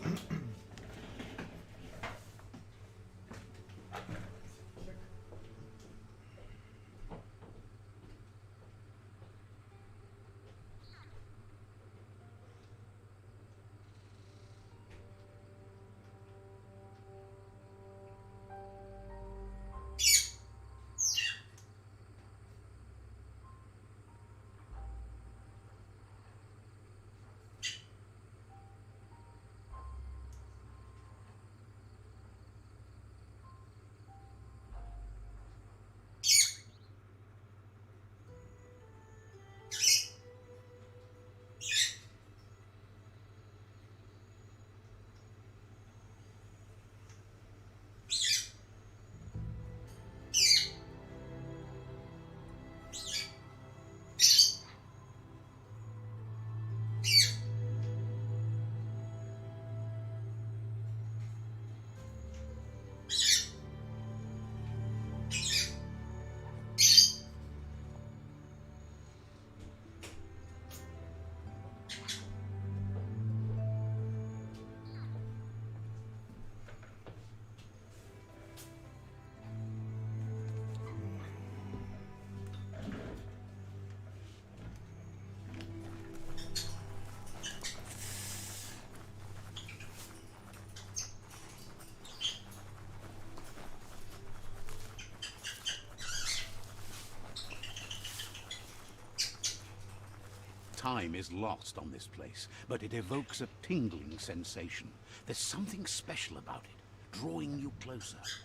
Time is lost on this place, but it evokes a tingling sensation. There's something special about it. drawing you closer.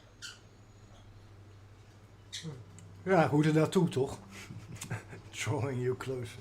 Ja, hoe er naartoe toch? Drawing you closer.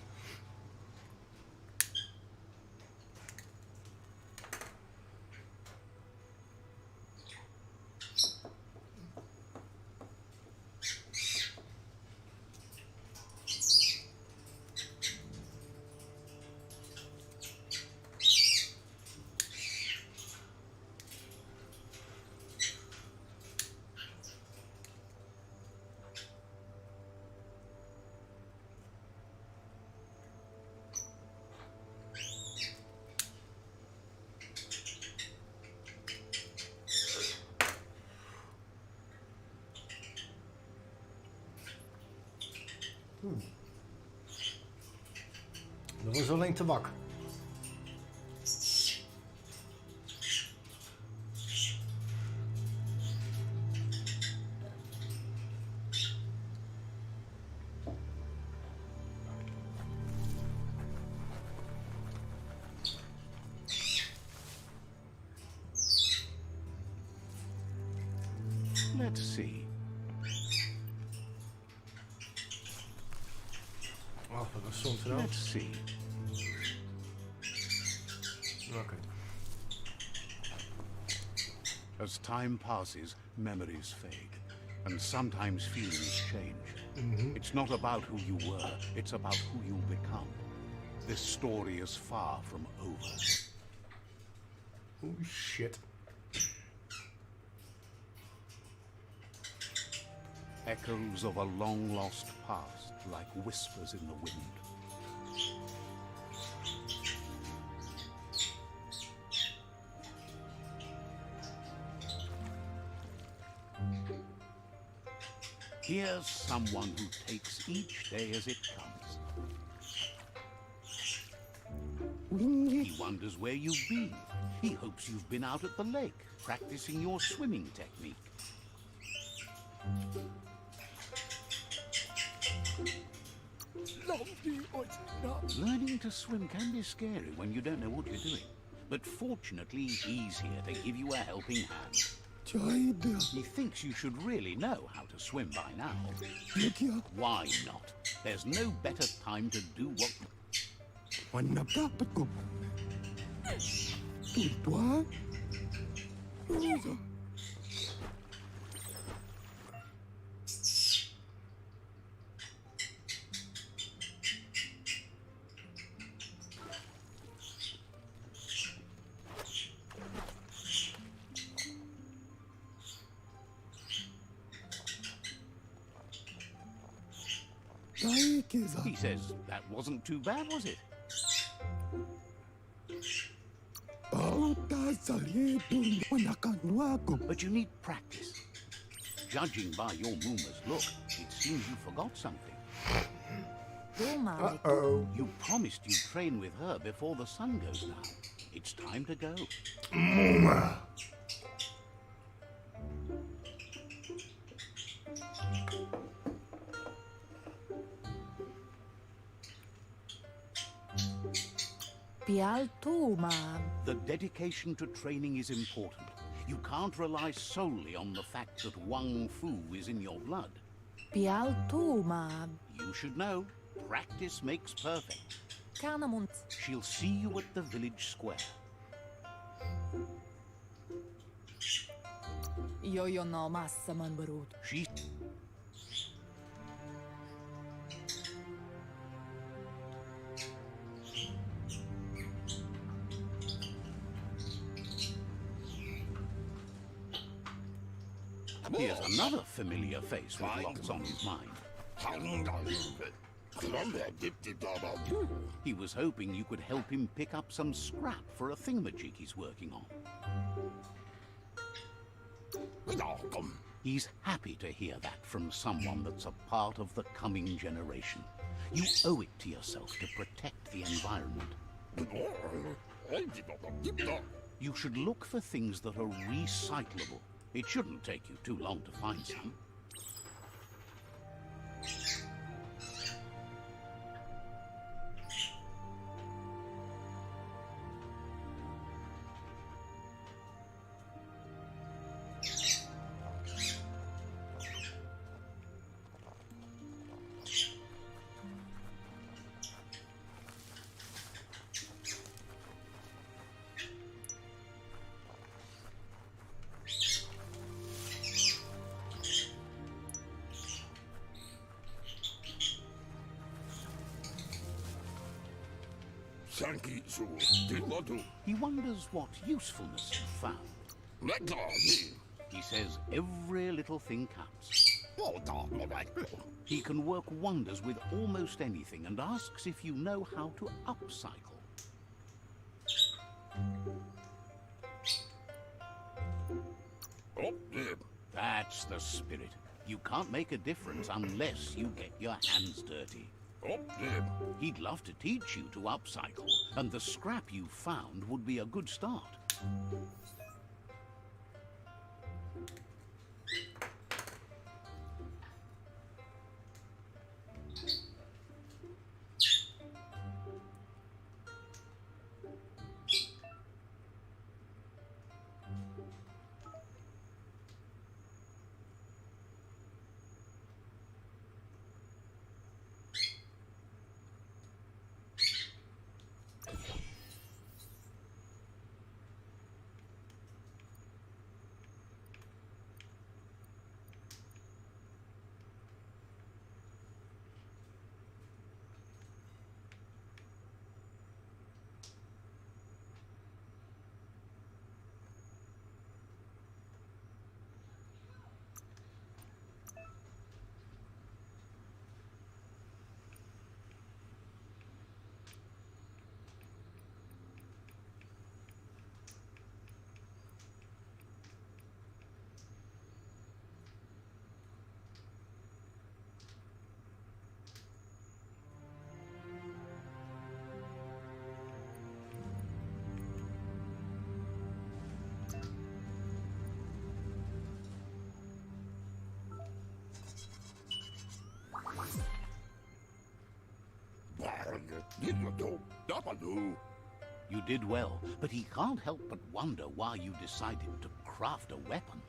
Dat was alleen tabak. Let's see. Oh, dat is soms wel. Let's see. Okay. As time passes, memories fade, and sometimes feelings change. It's not about who you were, it's about who you'll become. This story is far from over. Oh shit. Echoes of a long-lost past, like whispers in the wind. Here's someone who takes each day as it comes. He wonders where you've been. He hopes you've been out at the lake, practicing your swimming technique. Learning to swim can be scary when you don't know what you're doing. But fortunately, he's here to give you a helping hand. He thinks you should really know how to swim by now. Why not? There's no better time to do what... He says that wasn't too bad, was it? But you need practice. Judging by your Mooma's look, it seems you forgot something. Uh-oh. You promised you'd train with her before the sun goes down. It's time to go. Mooma. The dedication to training is important. You can't rely solely on the fact that Wang Fu is in your blood. You should know, practice makes perfect. She'll see you at the village square. She... Here's another familiar face with lots on his mind. He was hoping you could help him pick up some scrap for a thingamajig he's working on. He's happy to hear that from someone that's a part of the coming generation. You owe it to yourself to protect the environment. You should look for things that are recyclable. It shouldn't take you too long to find some. Sanki su tilodu. He wonders what usefulness you found. Let He says every little thing counts. He can work wonders with almost anything and asks if you know how to upcycle. Oh, yeah. That's the spirit. You can't make a difference unless you get your hands dirty. Oh, yeah. He'd love to teach you to upcycle, and the scrap you found would be a good start. You did well, but he can't help but wonder why you decided to craft a weapon.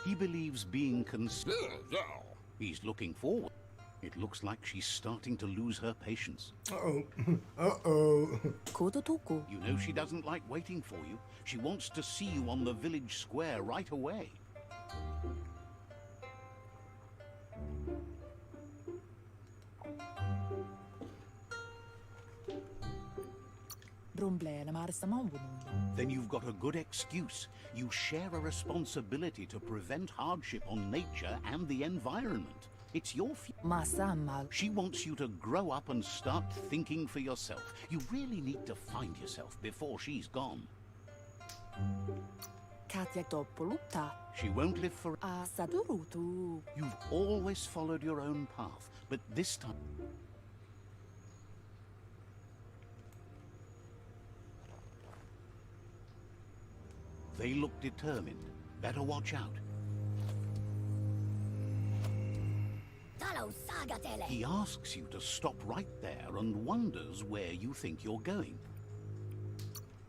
He believes being He's looking forward. It looks like she's starting to lose her patience. Uh-oh. Uh-oh. You know she doesn't like waiting for you. She wants to see you on the village square right away. Then you've got a good excuse. You share a responsibility to prevent hardship on nature and the environment. It's your She wants you to grow up and start thinking for yourself. You really need to find yourself before she's gone. She won't live for... You've always followed your own path, but this time... They look determined. Better watch out. He asks you to stop right there and wonders where you think you're going.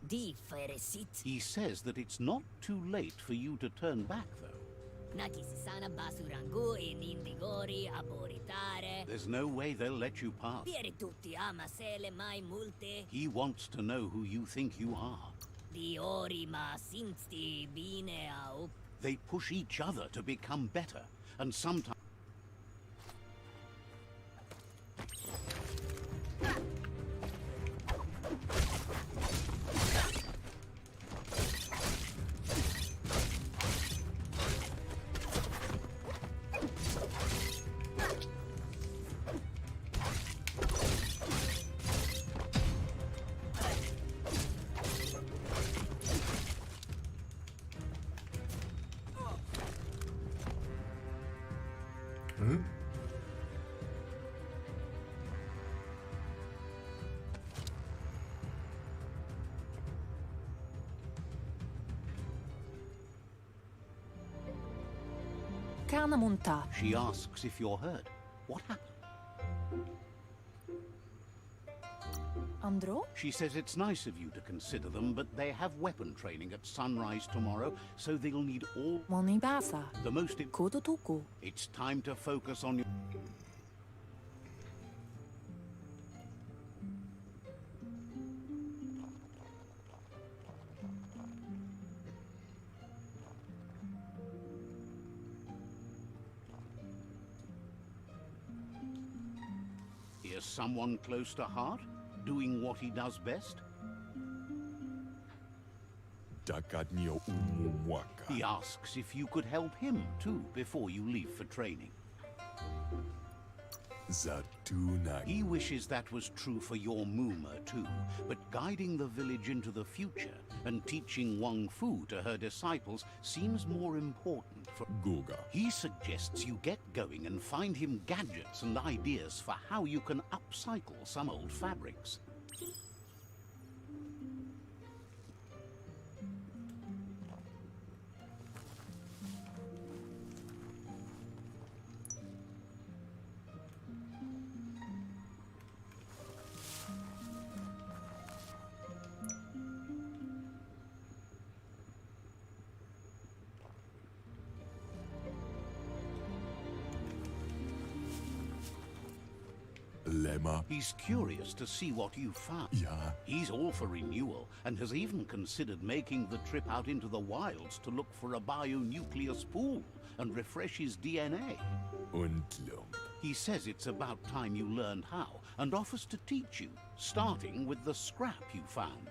He says that it's not too late for you to turn back, though. There's no way they'll let you pass. He wants to know who you think you are. They push each other to become better, and sometimes... She asks if you're hurt. What happened? She says it's nice of you to consider them, but they have weapon training at sunrise tomorrow, so they'll need all... The most... It's time to focus on your... as someone close to heart, doing what he does best? Dakatnio umumwaka. He asks if you could help him too before you leave for training. Zatuna. He wishes that was true for your Muma too, but guiding the village into the future and teaching Wang Fu to her disciples seems more important for Guga. He suggests you get going and find him gadgets and ideas for how you can upcycle some old fabrics. Lemma. He's curious to see what you found. Yeah. He's all for renewal and has even considered making the trip out into the wilds to look for a bionucleus pool and refresh his DNA. Untlum. He says it's about time you learned how and offers to teach you, starting with the scrap you found.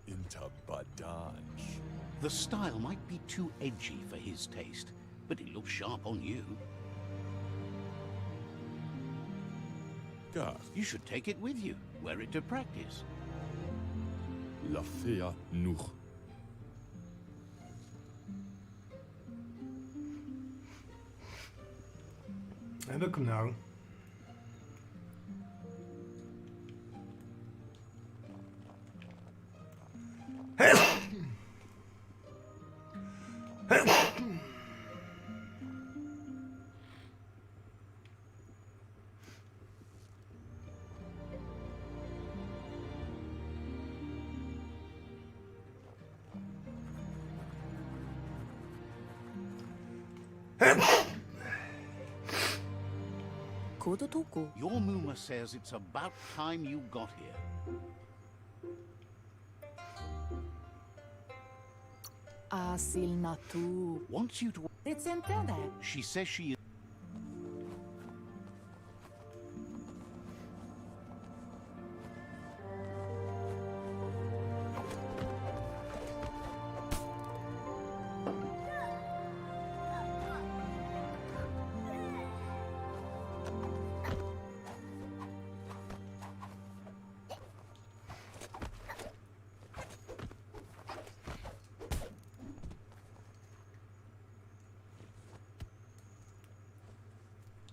Intabadaj. The style might be too edgy for his taste, but it looks sharp on you. Gar. You should take it with you, wear it to practice. Lafea nuch. En dat komt nou. Your Muma says it's about time you got here. Asilnatu. Wants you to... Recentede. She says she is...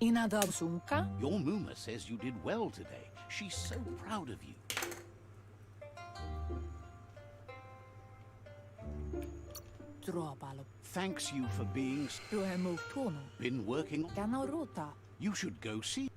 Inadabsunka. Your Muma says you did well today. She's so proud of you. Dropalo. Thanks you for being... Ruhemutono. Been working... Ganaruta. You should go see...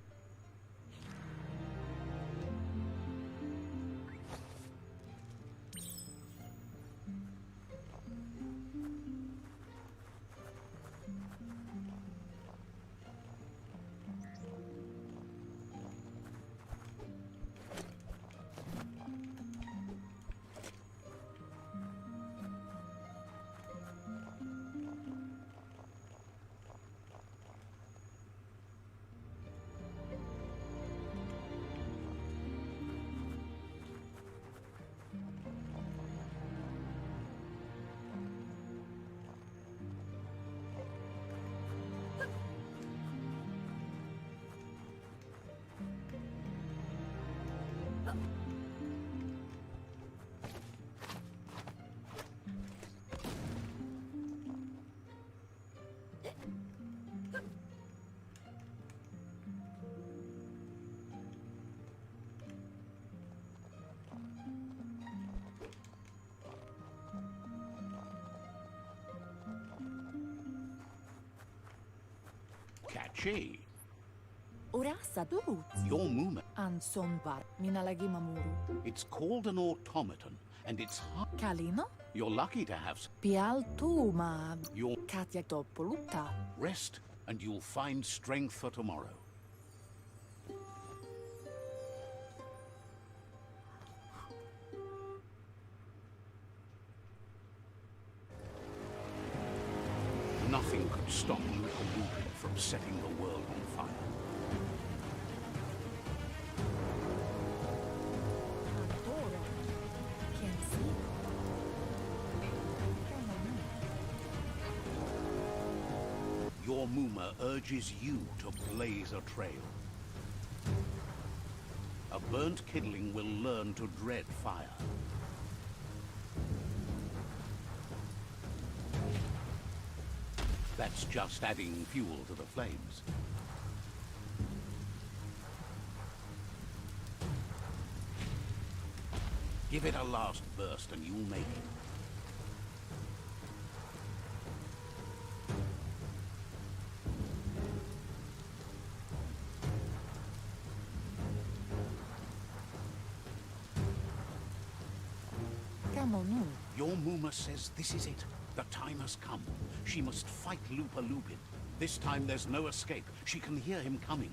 Catchy. Urassa tulut. Your Muma, Anson var minalagimamuru. it's called an automaton, and it's hard. Kalino? You're lucky to have Pial tuma. your Katja topoluta. rest, and you'll find strength for tomorrow. Nothing could stop LUPA-LUPIN from setting the world on fire. Toro. Can see. Your Muma urges you to blaze a trail. A burnt kidling will learn to dread fire. That's just adding fuel to the flames. Give it a last burst and you'll make it. Come on. Your Muma says this is it. The time has come. She must fight LUPA-LUPIN. This time there's no escape. She can hear him coming.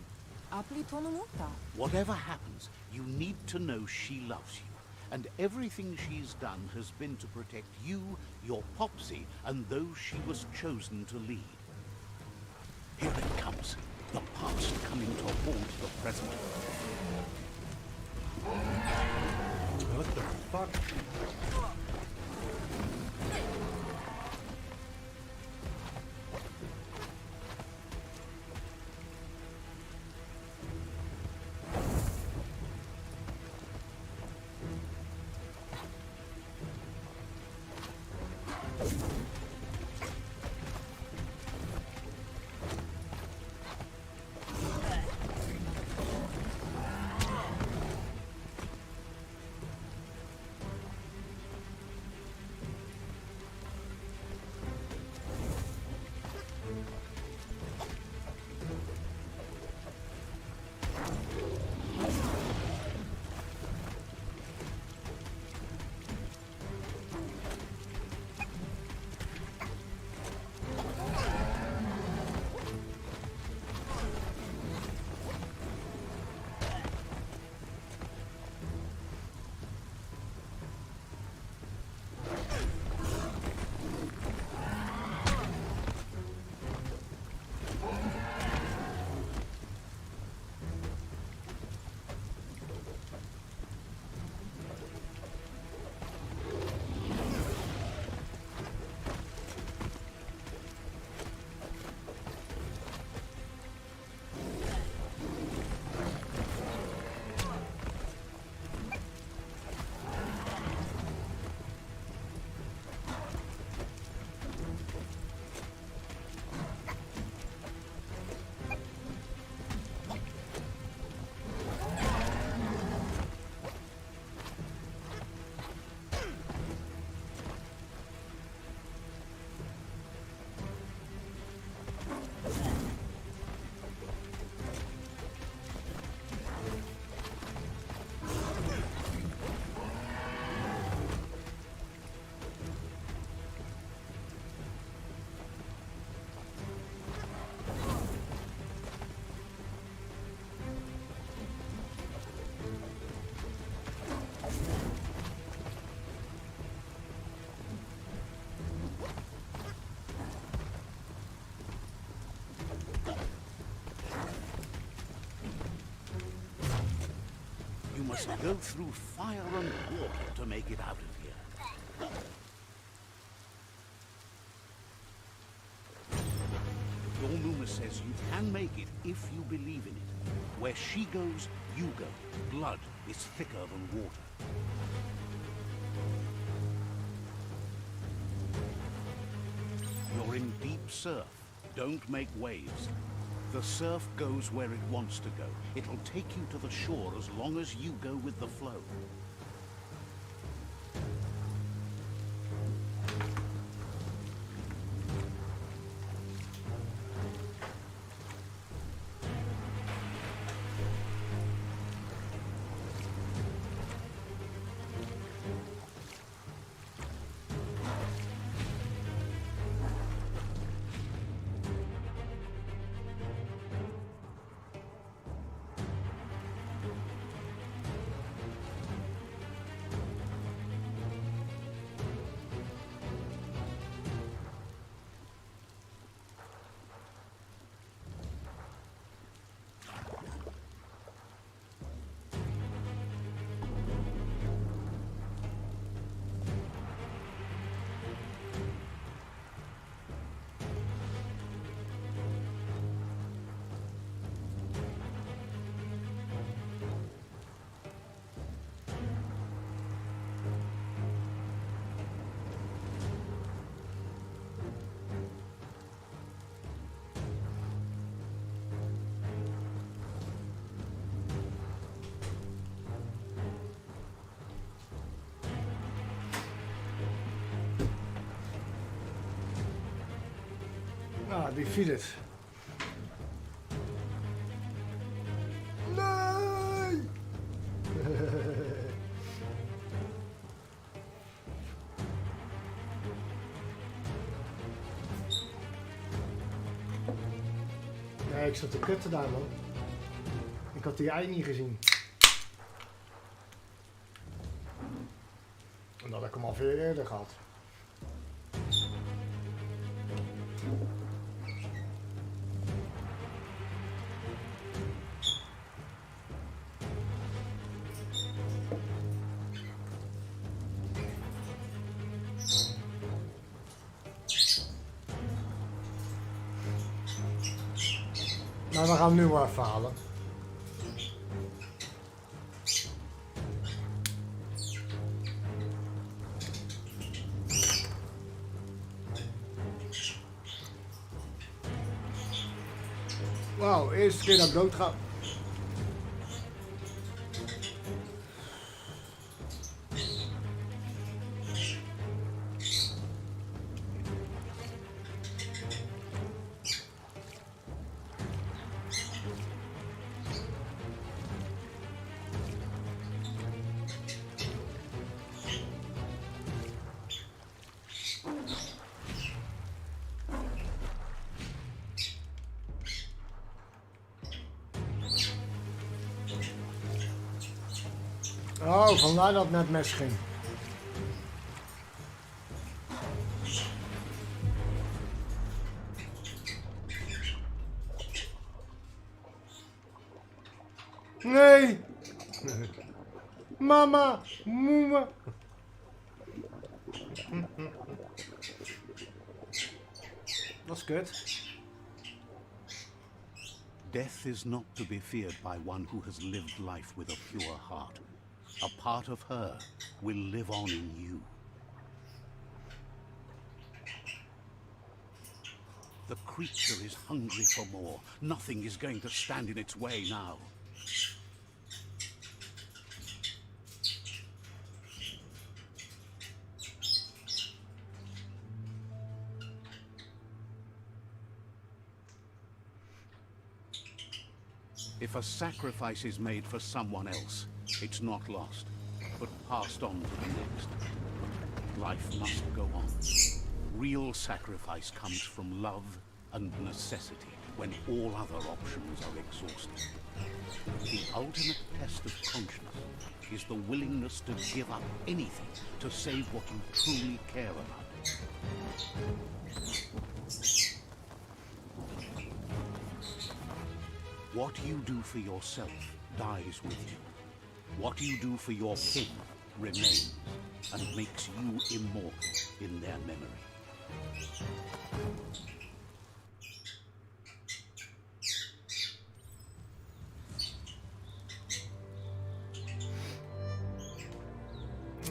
Apli tonomuta. Whatever happens, you need to know she loves you. And everything she's done has been to protect you, your Popsy, and those she was chosen to lead. Here it comes. The past coming to haunt the present. What the fuck? must go through fire and water to make it out of here. Your Numa says you can make it if you believe in it. Where she goes, you go. Blood is thicker than water. You're in deep surf. Don't make waves. The surf goes where it wants to go. It'll take you to the shore as long as you go with the flow. Ah, defeated. Nee! Nee, ik zat te kutten daar, man. Ik had die ei niet gezien. En dat had ik hem al veel eerder gehad. Maar we gaan nu maar even halen. Wauw, eerste keer dat ik dood ga. Oh, vandaar dat het met mes ging. Nee! Mama! Moema! Dat is kut. Death is not to be feared by one who has lived life with a pure heart. A part of her will live on in you. The creature is hungry for more. Nothing is going to stand in its way now. If a sacrifice is made for someone else, it's not lost, but passed on to the next. Life must go on. Real sacrifice comes from love and necessity when all other options are exhausted. The ultimate test of conscience is the willingness to give up anything to save what you truly care about. What you do for yourself dies with you. What you do for your kin remains and makes you immortal in their memory.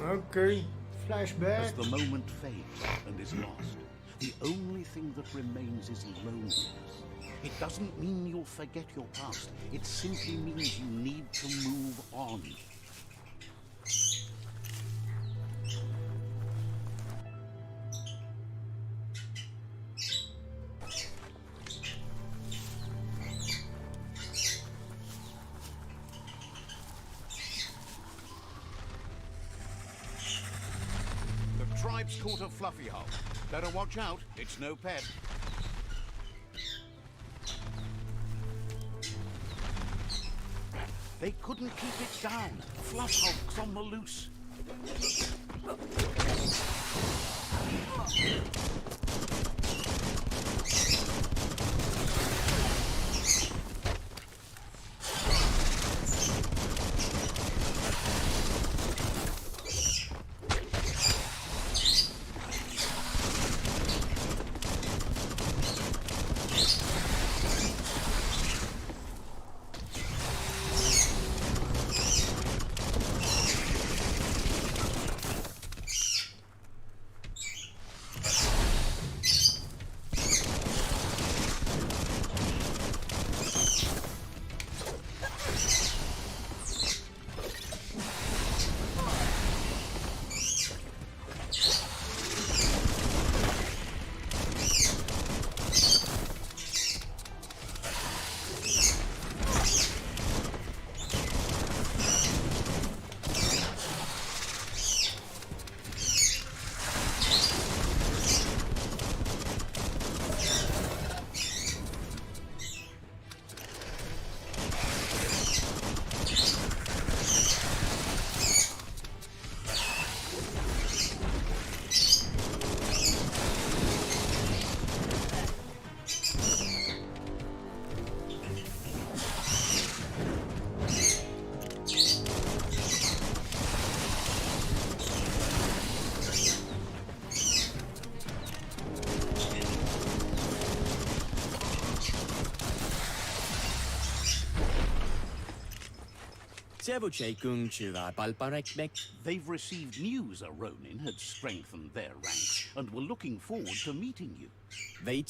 Okay, flashback. As the moment fades and is lost, the only thing that remains is loneliness. It doesn't mean you'll forget your past. It simply means you need to move on. The tribe's caught a fluffy hull. Better watch out, it's no pet. They couldn't keep it down. Fluff hulks on the loose. They've received news a Ronin had strengthened their ranks and were looking forward to meeting you. You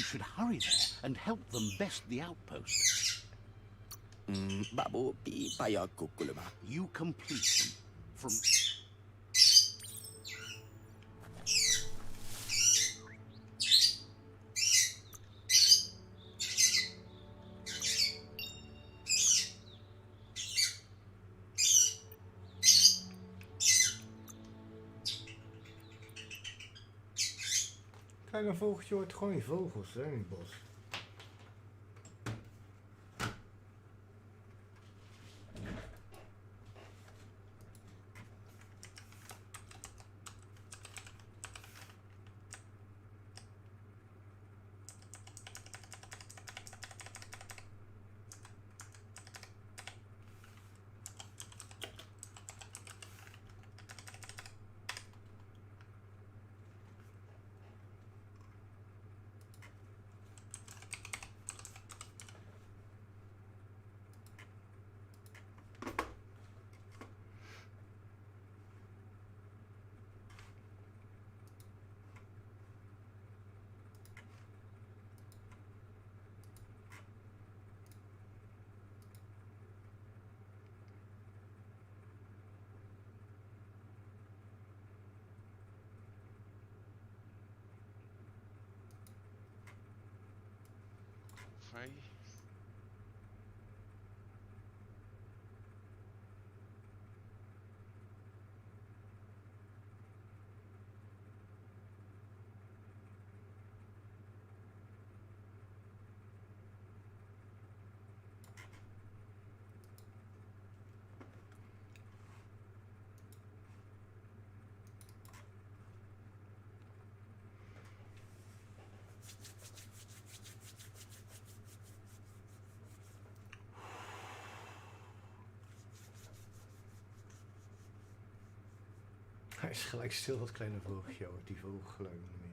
should hurry there and help them best the outpost. You complete them from... Kleine vogeltje hoort gewoon die vogels hè, in het bos. Vrij. Hij is gelijk stil, dat kleine vogeltje, hoort die vogelgeluiden niet meer.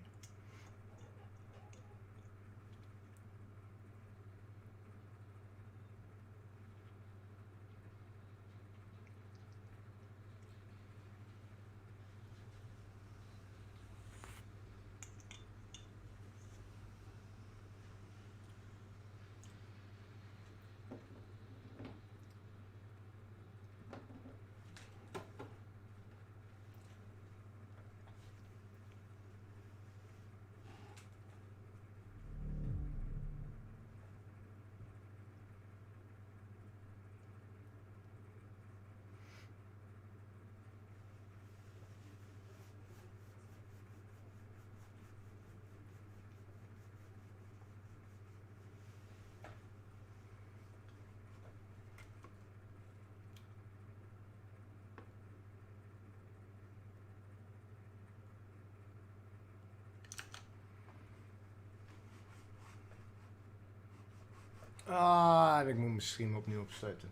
Ah, ik moet mijn stream opnieuw opstarten.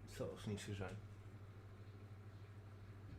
Dat zal dus niet zo zijn.